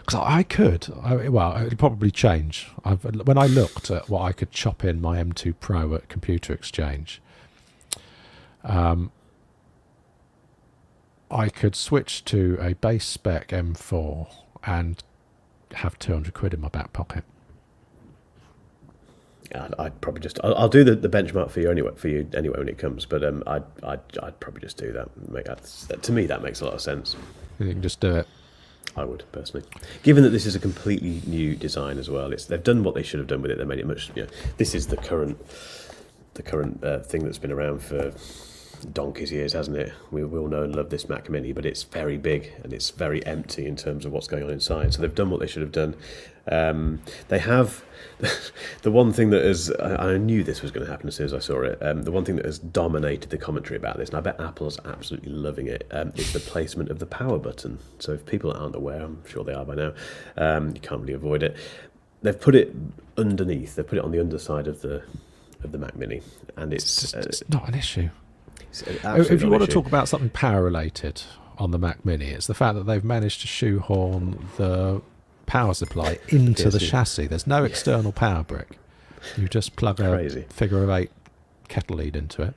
it'll probably change. When I looked at what I could chop in my M2 Pro at Computer Exchange, I could switch to a base spec M4 and have 200 quid in my back pocket. I'd probably just I'll do the benchmark for you anyway when it comes, but I'd probably just do that. To me, that makes a lot of sense. You can just do it. I would personally, given that this is a completely new design as well. They've done what they should have done with it. They made it much. This is the current thing that's been around for donkey's years, hasn't it? We all know and love this Mac Mini, but it's very big and it's very empty in terms of what's going on inside. So they've done what they should have done. They have the one thing that is, I knew this was going to happen as soon as I saw it. The one thing that has dominated the commentary about this, and I bet Apple's absolutely loving it, is the placement of the power button. So if people aren't aware, I'm sure they are by now, you can't really avoid it. They've put it underneath. They've put it on the underside of the Mac Mini, and it's not an issue. If you want to talk about something power related on the Mac Mini, it's the fact that they've managed to shoehorn the power supply into the chassis. There's no external power brick. You just plug a figure of 8 kettle lead into it.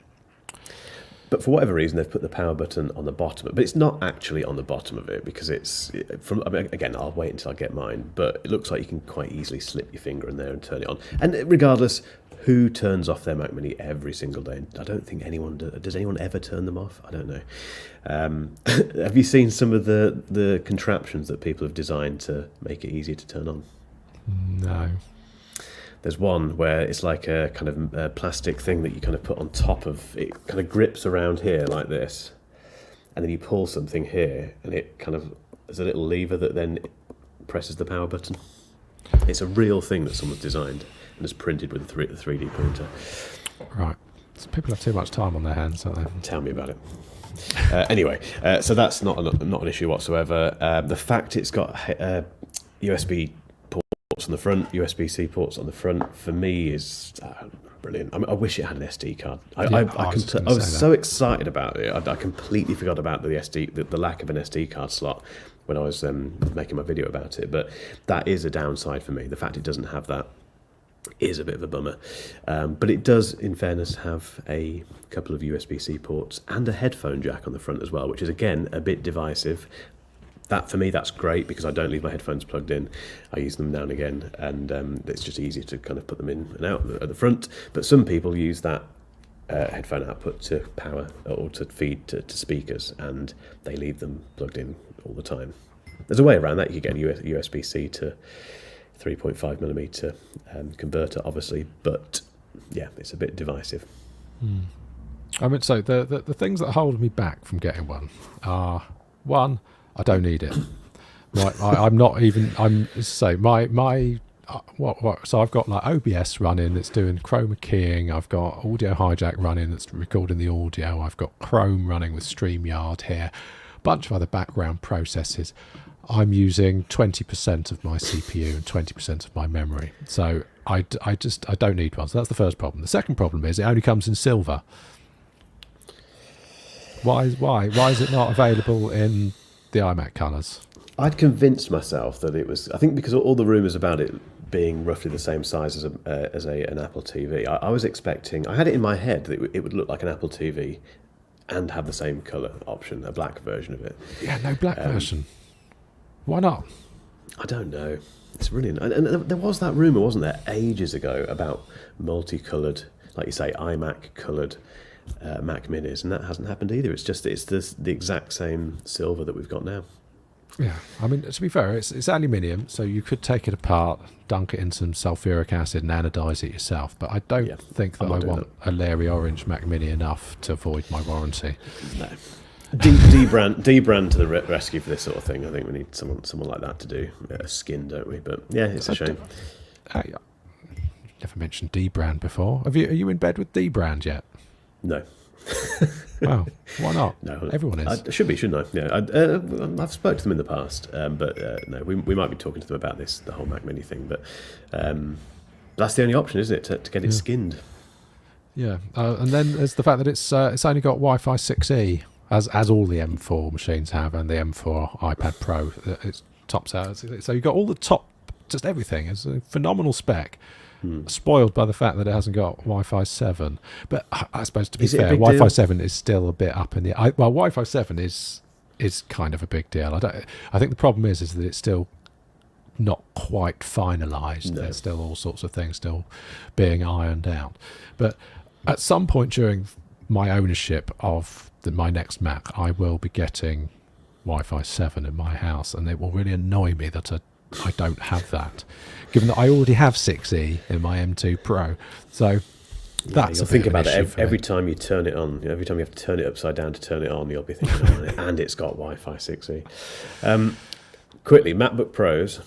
But for whatever reason, they've put the power button on the bottom of it. But it's not actually on the bottom of it, because again, I'll wait until I get mine, but it looks like you can quite easily slip your finger in there and turn it on. And regardless, who turns off their Mac Mini every single day? I don't think anyone does. Anyone ever turn them off? I don't know. Have you seen some of the contraptions that people have designed to make it easier to turn on? No. There's one where it's like a kind of a plastic thing that you kind of put on top of it, kind of grips around here like this, and then you pull something here, and it kind of, there's a little lever that then presses the power button. It's a real thing that someone's designed and has printed with a 3D printer. Right. So people have too much time on their hands, don't they? Tell me about it. Anyway, so that's not an issue whatsoever. The fact it's got USB ports on the front, USB-C ports on the front, for me is brilliant. I wish it had an SD card. I was so excited about it. I completely forgot about the lack of an SD card slot when I was making my video about it. But that is a downside for me. The fact it doesn't have that is a bit of a bummer. But it does, in fairness, have a couple of USB-C ports and a headphone jack on the front as well, which is, again, a bit divisive. That, for me, that's great, because I don't leave my headphones plugged in. I use them now and again, and it's just easier to kind of put them in and out at the front. But some people use that headphone output to power or to feed to speakers, and they leave them plugged in all the time. There's a way around that. You can get a USB-C to 3.5mm converter, obviously, but yeah, it's a bit divisive. I mean, so the things that hold me back from getting one are, one, I don't need it. I'm not even. So I've got like OBS running that's doing chroma keying. I've got audio hijack running that's recording the audio. I've got Chrome running with StreamYard here. A bunch of other background processes. I'm using 20% of my CPU and 20% of my memory. So I don't need one. So that's the first problem. The second problem is it only comes in silver. Why is it not available in the iMac colours? I'd convinced myself that it was, I think because all the rumours about it being roughly the same size as an Apple TV. I was expecting. I had it in my head that it would look like an Apple TV and have the same color option, a black version of it. Yeah, no black version. Why not? I don't know. It's brilliant. And there was that rumor, wasn't there, ages ago about multicolored, like you say, iMac colored Mac Minis, and that hasn't happened either. It's just the exact same silver that we've got now. Yeah, I mean, to be fair, it's aluminium, so you could take it apart, dunk it in some sulfuric acid and anodise it yourself, but I don't think that I want a Larry Orange Mac Mini enough to avoid my warranty. No. D-brand to the rescue for this sort of thing. I think we need someone like that to do a skin, don't we? But yeah, it's a shame. Never mentioned D-brand before. Are you in bed with D-brand yet? No. Well, why not? No, everyone is. I should be, shouldn't I? Yeah, I've spoken to them in the past, but no, we might be talking to them about the whole Mac Mini thing. But that's the only option, isn't it, to get it skinned? Yeah, and then there's the fact that it's only got Wi-Fi 6E, as all the M4 machines have, and the M4 iPad Pro. It tops out. So you've got all the top, just everything. It's a phenomenal spec. Spoiled by the fact that it hasn't got Wi-Fi 7, but I suppose, to be fair, Wi-Fi 7 is still a bit up in the air. Well, Wi-Fi 7 is kind of a big deal. I think the problem is that it's still not quite finalised. No. There's still all sorts of things still being ironed out. But at some point during my ownership of my next Mac, I will be getting Wi-Fi 7 in my house, and it will really annoy me that I don't have that, given that I already have 6E in my M2 Pro. So that's you'll think about it every time you turn it on. Every time you have to turn it upside down to turn it on, you'll be thinking, and it's got Wi-Fi 6E. Quickly, MacBook Pros.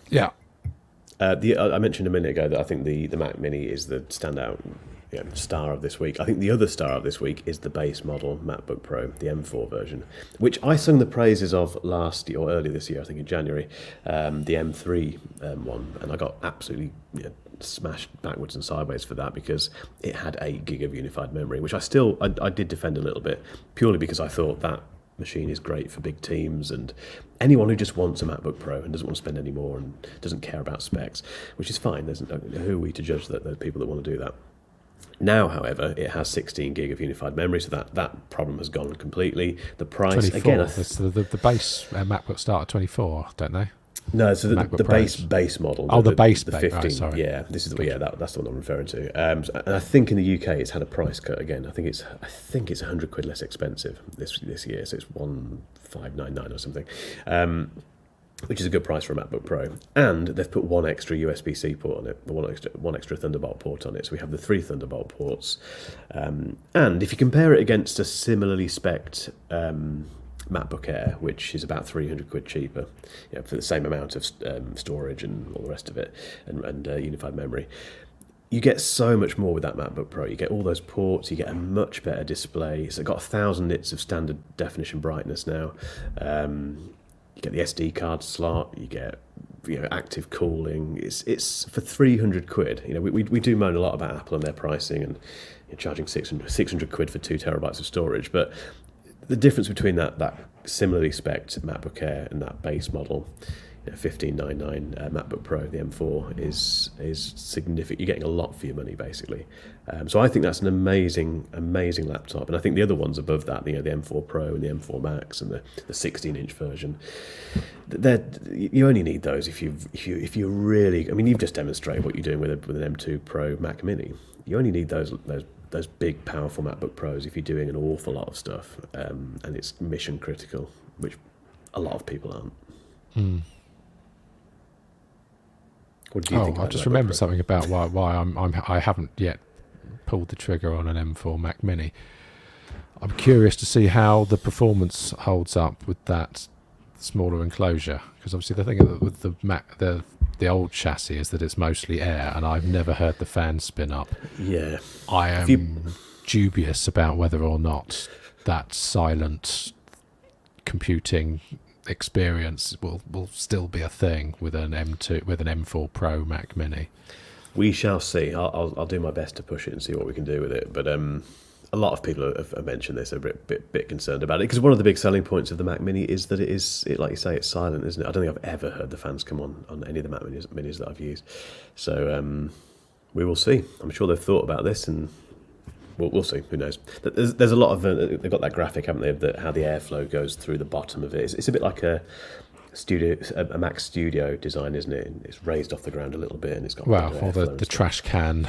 Yeah. I mentioned a minute ago that I think the Mac Mini is the standout star of this week. I think the other star of this week is the base model MacBook Pro, the M4 version, which I sung the praises of last year, or early this year, I think in January, the M3 one, and I got absolutely smashed backwards and sideways for that because it had 8 gig of unified memory, which I did defend a little bit, purely because I thought that machine is great for big teams and anyone who just wants a MacBook Pro and doesn't want to spend any more and doesn't care about specs, which is fine. Who are we to judge that? There are people that want to do that. Now, however, it has 16 gig of unified memory, so that problem has gone completely. The price 24. again, the base MacBook start at 24, don't they? No, so the base model. Oh, the base, the 15. Right, sorry. Yeah, this is that's the one I'm referring to. And I think in the UK it's had a price cut again. I think it's £100 less expensive this year, so it's 1599 or something. Which is a good price for a MacBook Pro. And they've put one extra USB-C port on it, one extra Thunderbolt port on it. So we have the 3 Thunderbolt ports. And if you compare it against a similarly spec'd MacBook Air, which is about £300 cheaper, for the same amount of storage and all the rest of it, and unified memory, you get so much more with that MacBook Pro. You get all those ports, you get a much better display. It's got 1,000 nits of standard definition brightness now. You get the SD card slot. You get active cooling. It's for £300. We do moan a lot about Apple and their pricing and charging £600 for 2 terabytes of storage. But the difference between that similarly spec'd MacBook Air and that base model, 1599 MacBook Pro, the M4, is significant. You're getting a lot for your money, basically. So I think that's an amazing laptop. And I think the other ones above that, the M4 Pro and the M4 Max and the 16-inch version, you only need those if you really. I mean, you've just demonstrated what you're doing with an M2 Pro Mac Mini. You only need those big, powerful MacBook Pros if you're doing an awful lot of stuff, and it's mission critical, which a lot of people aren't. What do you think? I just remembered something about why I haven't yet pulled the trigger on an M4 Mac Mini. I'm curious to see how the performance holds up with that smaller enclosure, because obviously the thing with the Mac, the old chassis is that it's mostly air, and I've never heard the fan spin up. Yeah, I am dubious about whether or not that silent computing experience will still be a thing with an M4 Pro Mac Mini. We shall see. I'll do my best to push it and see what we can do with it. But a lot of people have mentioned this, are a bit concerned about it, because one of the big selling points of the Mac Mini is that like you say, it's silent, isn't it? I don't think I've ever heard the fans come on any of the Mac Minis that I've used. So we will see. I'm sure they've thought about this, and we'll see. Who knows? There's a lot of they've got that graphic, haven't they, of how the airflow goes through the bottom of it. It's a bit like a Mac Studio design, isn't it? It's raised off the ground a little bit, and it's got or the trash can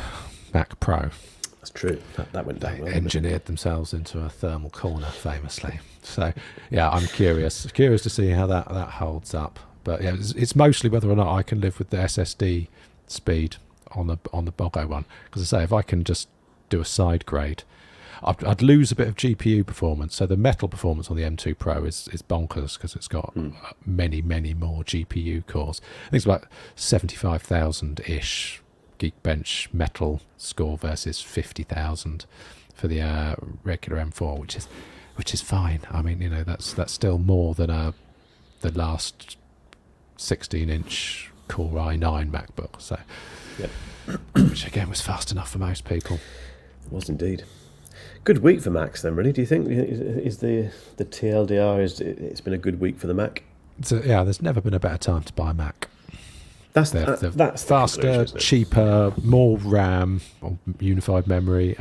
Mac Pro. That's true. That went down. They engineered themselves into a thermal corner, famously. So, yeah, I'm curious to see how that holds up. But yeah, it's mostly whether or not I can live with the SSD speed on the Bogo one. Because I say, if I can just do a side grade, I'd lose a bit of GPU performance. So the metal performance on the M2 Pro is bonkers, because it's got many more GPU cores. I think it's about 75,000-ish Geekbench metal score versus 50,000 for the regular M4, which is fine. I mean, that's still more than the last 16-inch Core i9 MacBook. So, yep. Which again was fast enough for most people. It was indeed. Good week for Macs then, really. Do you think is the TLDR it's been a good week for the Mac? So, yeah, there's never been a better time to buy a Mac. That's faster, cheaper, more RAM or unified memory.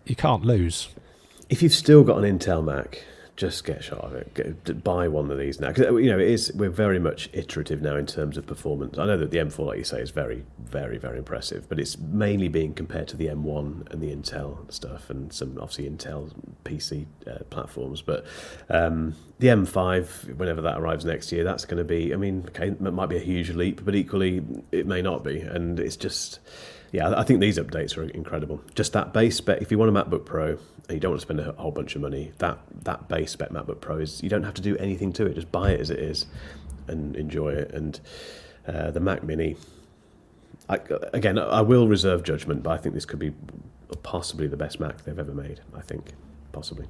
You can't lose. If you've still got an Intel Mac, just get shot of it. Buy one of these now, because we're very much iterative now in terms of performance. I know that the M4, like you say, is very, very, very impressive, but it's mainly being compared to the M1 and the Intel stuff, and some obviously Intel PC platforms. But the M5, whenever that arrives next year, that's going to be. I mean, okay, it might be a huge leap, but equally it may not be, and it's just. Yeah, I think these updates are incredible. Just that base spec. If you want a MacBook Pro and you don't want to spend a whole bunch of money, that base spec MacBook Pro you don't have to do anything to it. Just buy it as it is and enjoy it. And the Mac Mini, I will reserve judgment, but I think this could be possibly the best Mac they've ever made. I think, possibly.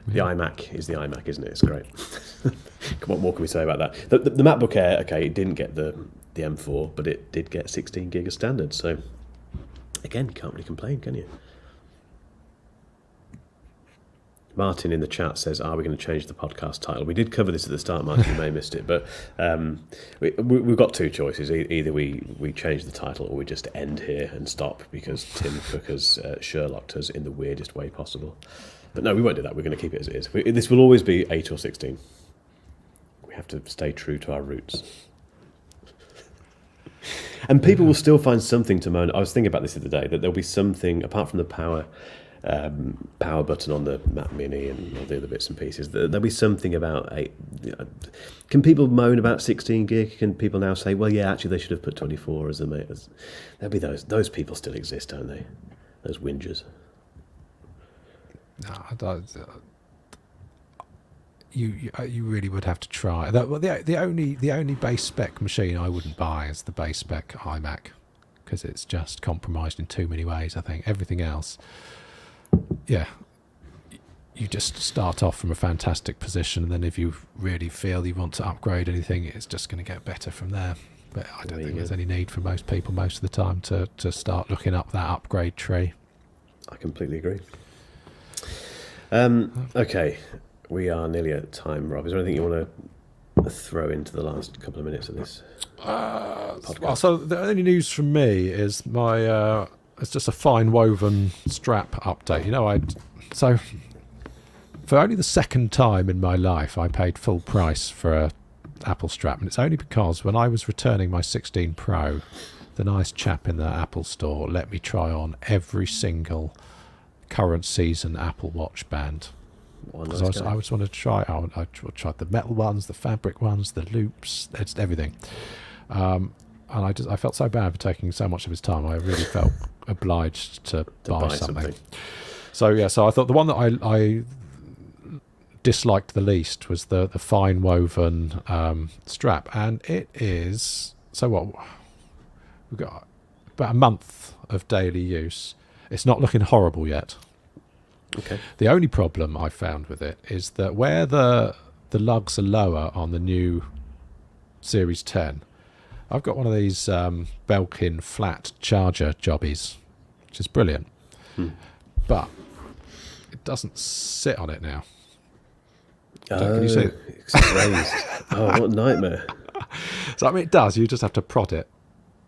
The iMac is the iMac, isn't it? It's great. What more can we say about that? The MacBook Air, okay, it didn't get the M4, but it did get 16 gig of standard. So, again, you can't really complain, can you? Martin in the chat says, are we going to change the podcast title? We did cover this at the start, Martin, you may have missed it, but we've got two choices. Either we change the title or we just end here and stop, because Tim Cook has Sherlocked us in the weirdest way possible. But no, we won't do that. We're going to keep it as it is. This will always be 8 or 16. We have to stay true to our roots. And people will still find something to moan. I was thinking about this the other day, that there'll be something, apart from the power button on the Mac Mini and all the other bits and pieces, there'll be something about 8. Can people moan about 16 gig? Can people now say, well, yeah, actually they should have put 24 as there'll be those people still exist, don't they? Those whingers. No, you really would have to try. The only base spec machine I wouldn't buy is the base spec iMac, because it's just compromised in too many ways. I think everything else, yeah, you just start off from a fantastic position, and then if you really feel you want to upgrade anything, it's just going to get better from there. But I don't think there's any need for most people most of the time to start looking up that upgrade tree. I completely agree. Okay, we are nearly at time, Rob. Is there anything you want to throw into the last couple of minutes of this podcast? Well, so the only news from me is my it's just a fine woven strap update. So for only the second time in my life, I paid full price for a Apple strap, and it's only because when I was returning my 16 Pro, the nice chap in the Apple store let me try on every single current season Apple Watch band. I just wanted to try. I tried the metal ones, the fabric ones, the loops, it's everything. And I felt so bad for taking so much of his time. I really felt obliged to buy something. So I thought the one that I disliked the least was the fine woven strap, and it is. So what? We've got about a month of daily use. It's not looking horrible yet. Okay. The only problem I found with it is that where the lugs are lower on the new Series 10, I've got one of these Belkin flat charger jobbies which is brilliant. But it doesn't sit on it now. Can you see it? It's raised. Oh, what a nightmare. So, I mean, it does. You just have to prod it.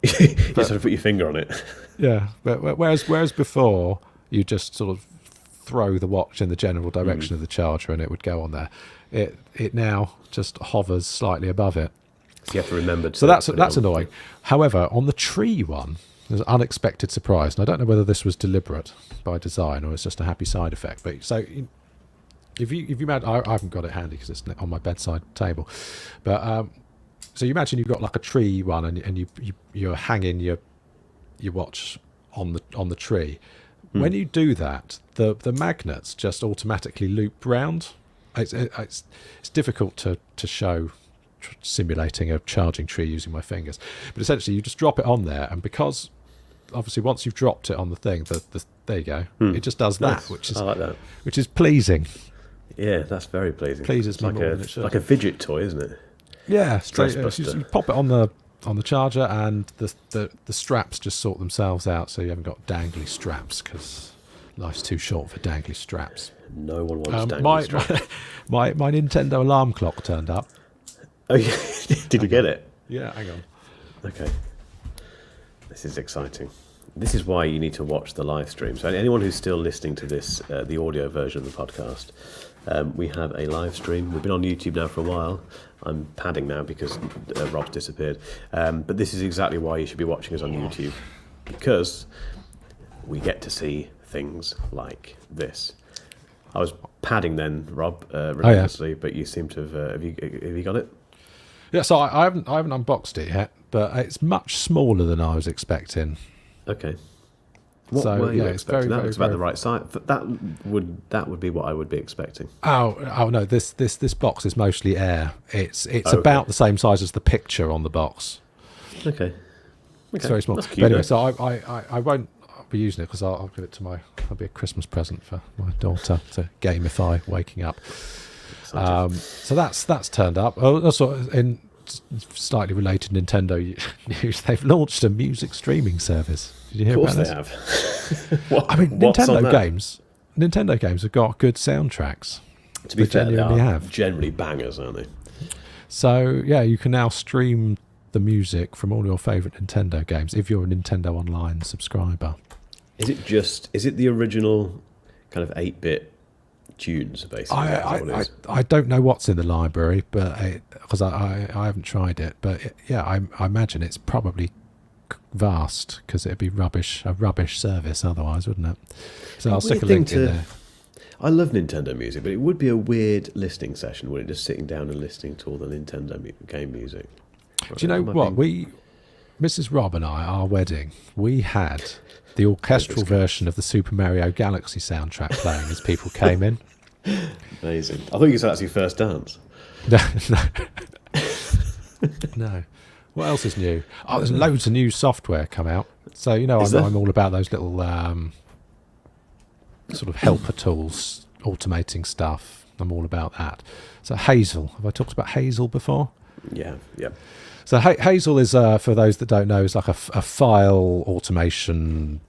You just have to put your finger on it. Yeah. But whereas before, you just sort of throw the watch in the general direction of the charger and it would go on there. It now just hovers slightly above it. So you have to remember to... So that's annoying. However, on the tree one, there's an unexpected surprise. And I don't know whether this was deliberate by design or it's just a happy side effect. But so if you imagine, I haven't got it handy because it's on my bedside table. But so you imagine you've got like a tree one and you're hanging your watch on the tree. When you do that, the magnets just automatically loop round. It's difficult to show simulating a charging tree using my fingers, but essentially you just drop it on there, and because obviously once you've dropped it on the thing, there you go. It just does that, Nice. I like that. which is pleasing. Yeah, that's very pleasing. Pleases me like more than it should. like a fidget toy, isn't it? Yeah, Stress so, buster. you pop it on the charger, and the straps just sort themselves out, so you haven't got dangly straps because life's too short for dangly straps. No one wants dangly straps. My Nintendo alarm clock turned up. Oh, yeah. Did you get it? Yeah, hang on. Okay. This is exciting. This is why you need to watch the live stream. So anyone who's still listening to this, the audio version of the podcast, we have a live stream. We've been on YouTube now for a while. I'm padding now because Rob's disappeared. But this is exactly why you should be watching us on YouTube, because we get to see things like this. I was padding then, Rob, relentlessly, but you seem to have you got it? Yeah, so I haven't unboxed it yet, but it's much smaller than I was expecting. Okay. What So, were you yeah, it's expecting? very, That looks very, about the right size. That would be what I would be expecting. Oh no, this box is mostly air. It's Okay. about the same size as the picture on the box. Okay. It's very small. That's cute, But anyway, though. so I won't be using it because I'll give it to it'll be a Christmas present for my daughter to gamify waking up. So that's turned up. Also, in slightly related Nintendo news, they've launched a music streaming service. Did you hear Of course about they this? have. What- I mean, what's on Nintendo games have got good soundtracks. that? To be fair, they genuinely are have. generally bangers, aren't they? So yeah, you can now stream the music from all your favourite Nintendo games if you're a Nintendo Online subscriber. Is it the original kind of 8-bit tunes, basically? Is that what it is? I don't know what's in the library, but because I haven't tried it, but I imagine it's probably vast because it'd be a rubbish service otherwise, wouldn't it? So I'll stick a link in there. I love Nintendo music, but it would be a weird listening session, wouldn't it? Just sitting down and listening to all the Nintendo game music. Do you know what? Mrs. Rob and I, our wedding, we had the orchestral version of the Super Mario Galaxy soundtrack playing as people came in. Amazing. I thought you said that's your first dance. No. What else is new? Oh, there's loads of new software come out. So, I'm all about those little sort of helper tools, automating stuff. I'm all about that. So Hazel. Have I talked about Hazel before? Yeah. So Hazel is, for those that don't know, is like a file automation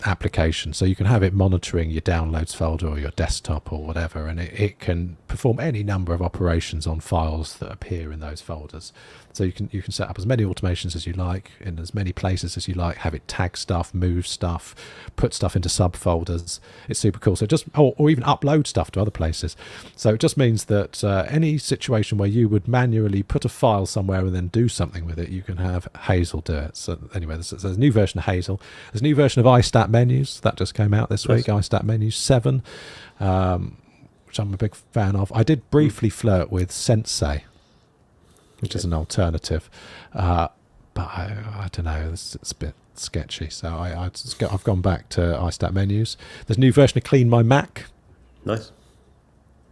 application. So you can have it monitoring your downloads folder or your desktop or whatever, and it can perform any number of operations on files that appear in those folders. So you can set up as many automations as you like in as many places as you like, have it tag stuff, move stuff, put stuff into subfolders. It's super cool. So or even upload stuff to other places. So it just means that any situation where you would manually put a file somewhere and then do something with it, you can have Hazel do it. So anyway, there's a new version of Hazel. There's a new version of iStat Menus that just came out this week, iStat Menus 7, which I'm a big fan of. I did briefly flirt with Sensei, which is an alternative, but I don't know, it's a bit sketchy. So I've gone back to iStat Menus. There's a new version of Clean My Mac. Nice.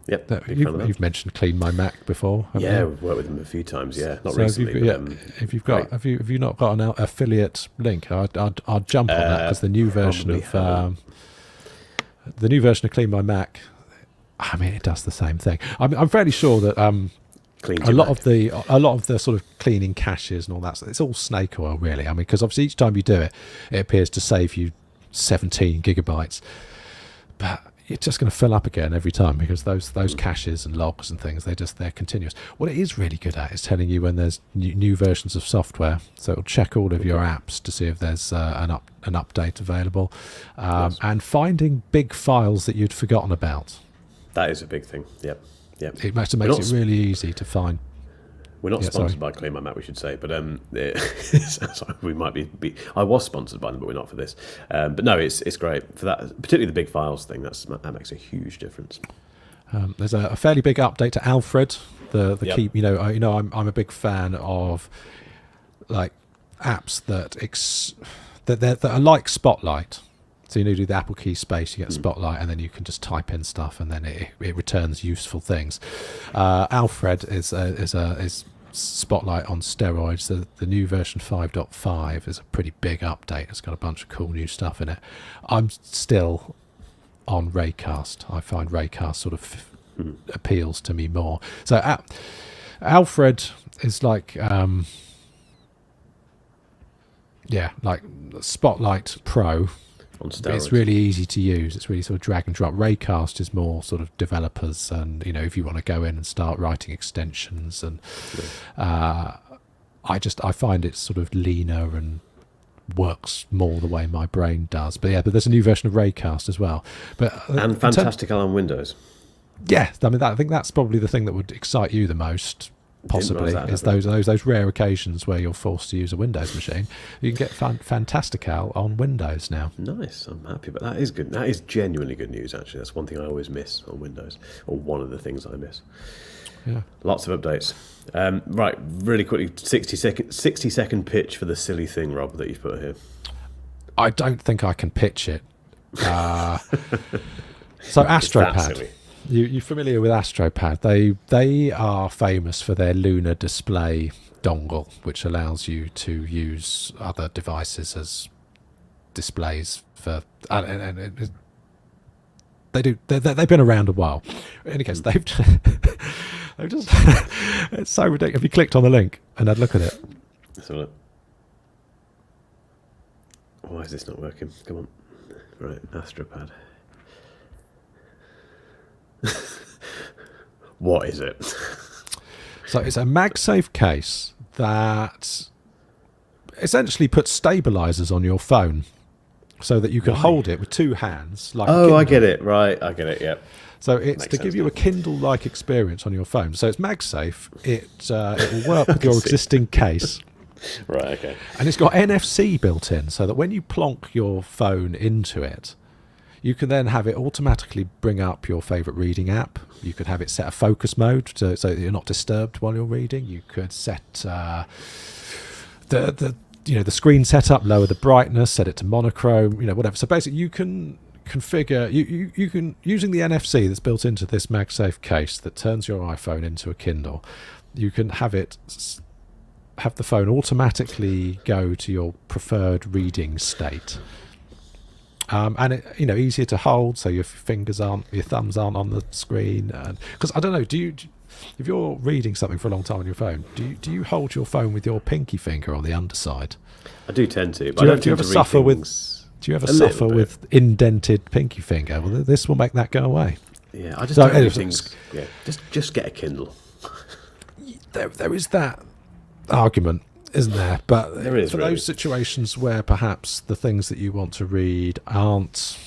Yep. big fan of that. You've mentioned Clean My Mac before, haven't Yeah, you? we've worked with them a few times. Yeah, not So recently. have you not got an affiliate link? I'd jump on that because the new version of Clean My Mac, I mean, it does the same thing. I'm fairly sure that a lot of the sort of cleaning caches and all that, it's all snake oil, really. I mean, because obviously each time you do it, it appears to save you 17 gigabytes. But it's just going to fill up again every time because those caches and logs and things, they're continuous. What it is really good at is telling you when there's new versions of software. So it'll check all of your apps to see if there's an update available, and finding big files that you'd forgotten about. That is a big thing. Yep. It makes it really easy to find. We're not sponsored by Clean My Map, we should say, but sorry, we might be. I was sponsored by them, but we're not for this. But no, it's great for that, particularly the big files thing. That makes a huge difference. There's a fairly big update to Alfred, the Yep. key. I'm a big fan of like apps that are like Spotlight. So you do the Apple key space, you get Spotlight, and then you can just type in stuff, and then it returns useful things. Alfred is Spotlight on steroids. The new version 5.5 is a pretty big update. It's got a bunch of cool new stuff in it. I'm still on Raycast. I find Raycast sort of appeals to me more. So Alfred is like like Spotlight Pro. On steroids. It's really easy to use. It's really sort of drag and drop. Raycast is more sort of developers, and if you want to go in and start writing extensions, and I find it sort of leaner and works more the way my brain does. But there's a new version of Raycast as well. And Fantastical on Windows. Yeah, I mean, I think that's probably the thing that would excite you the most. Possibly is those rare occasions where you're forced to use a Windows machine. You can get Fantastical on Windows now. Nice, I'm happy, but that is good. That is genuinely good news. Actually, that's one thing I always miss on Windows, or one of the things I miss. Yeah, lots of updates. Right, really quickly, 60-second pitch for the silly thing, Rob, that you've put here. I don't think I can pitch it. So Astropad. You're familiar with Astropad? They are famous for their lunar display dongle, which allows you to use other devices as displays for. And they've been around a while. In any case, they've just it's so ridiculous. Have you clicked on the link and had a look at it? Let's have a look. Why is this not working? Come on. Right, Astropad. What is it? So it's a MagSafe case that essentially puts stabilizers on your phone so that you can hold it with two hands. Like I get it. Right, I get it, yep. So it's to give you a Kindle-like experience on your phone. So it's MagSafe. It will work with your existing case. Right, okay. And it's got NFC built in so that when you plonk your phone into it, you can then have it automatically bring up your favourite reading app. You could have it set a focus mode so that you're not disturbed while you're reading. You could set the screen setup, lower the brightness, set it to monochrome, whatever. So basically, you can configure. You can, using the NFC that's built into this MagSafe case that turns your iPhone into a Kindle. You can have the phone automatically go to your preferred reading state. And it, easier to hold, so your thumbs aren't on the screen. Because I don't know, if you're reading something for a long time on your phone, do you hold your phone with your pinky finger on the underside? I do tend to. Do you ever suffer with indented pinky finger? Well, this will make that go away. Yeah, I just don't do things. Yeah, just get a Kindle. There is that argument, isn't there? But there is, for really. Those situations where perhaps the things that you want to read aren't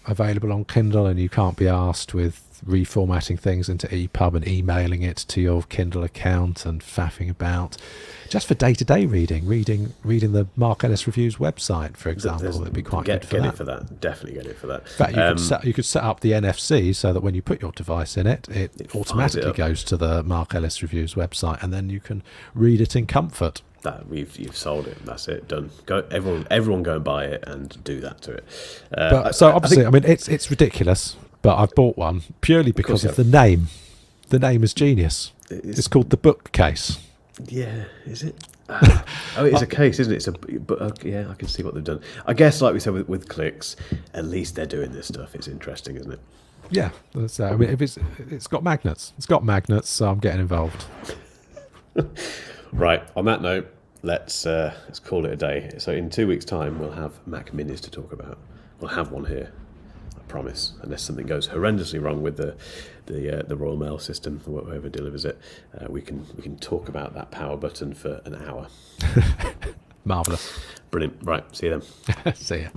available on Kindle and you can't be asked with reformatting things into EPUB and emailing it to your Kindle account and faffing about, just for day-to-day reading the Mark Ellis Reviews website, for example, would be quite good for that. Get it for that. Definitely get it for that. In fact, you could set up the NFC so that when you put your device in it automatically goes to the Mark Ellis Reviews website, and then you can read it in comfort. You've sold it. That's it. Done. Go. Everyone go and buy it and do that to it. It's ridiculous. But I've bought one purely because of the name. The name is genius. It's called the Bookcase. Yeah, is it? It's a case, isn't it? I can see what they've done. I guess, like we said with clicks, at least they're doing this stuff. It's interesting, isn't it? Yeah, if it's got magnets. It's got magnets, so I'm getting involved. Right. On that note, let's call it a day. So in 2 weeks' time, we'll have Mac Minis to talk about. We'll have one here, I promise. Unless something goes horrendously wrong with the Royal Mail system, or whoever delivers it, we can talk about that power button for an hour. Marvellous. Brilliant. Right, see you then. See ya.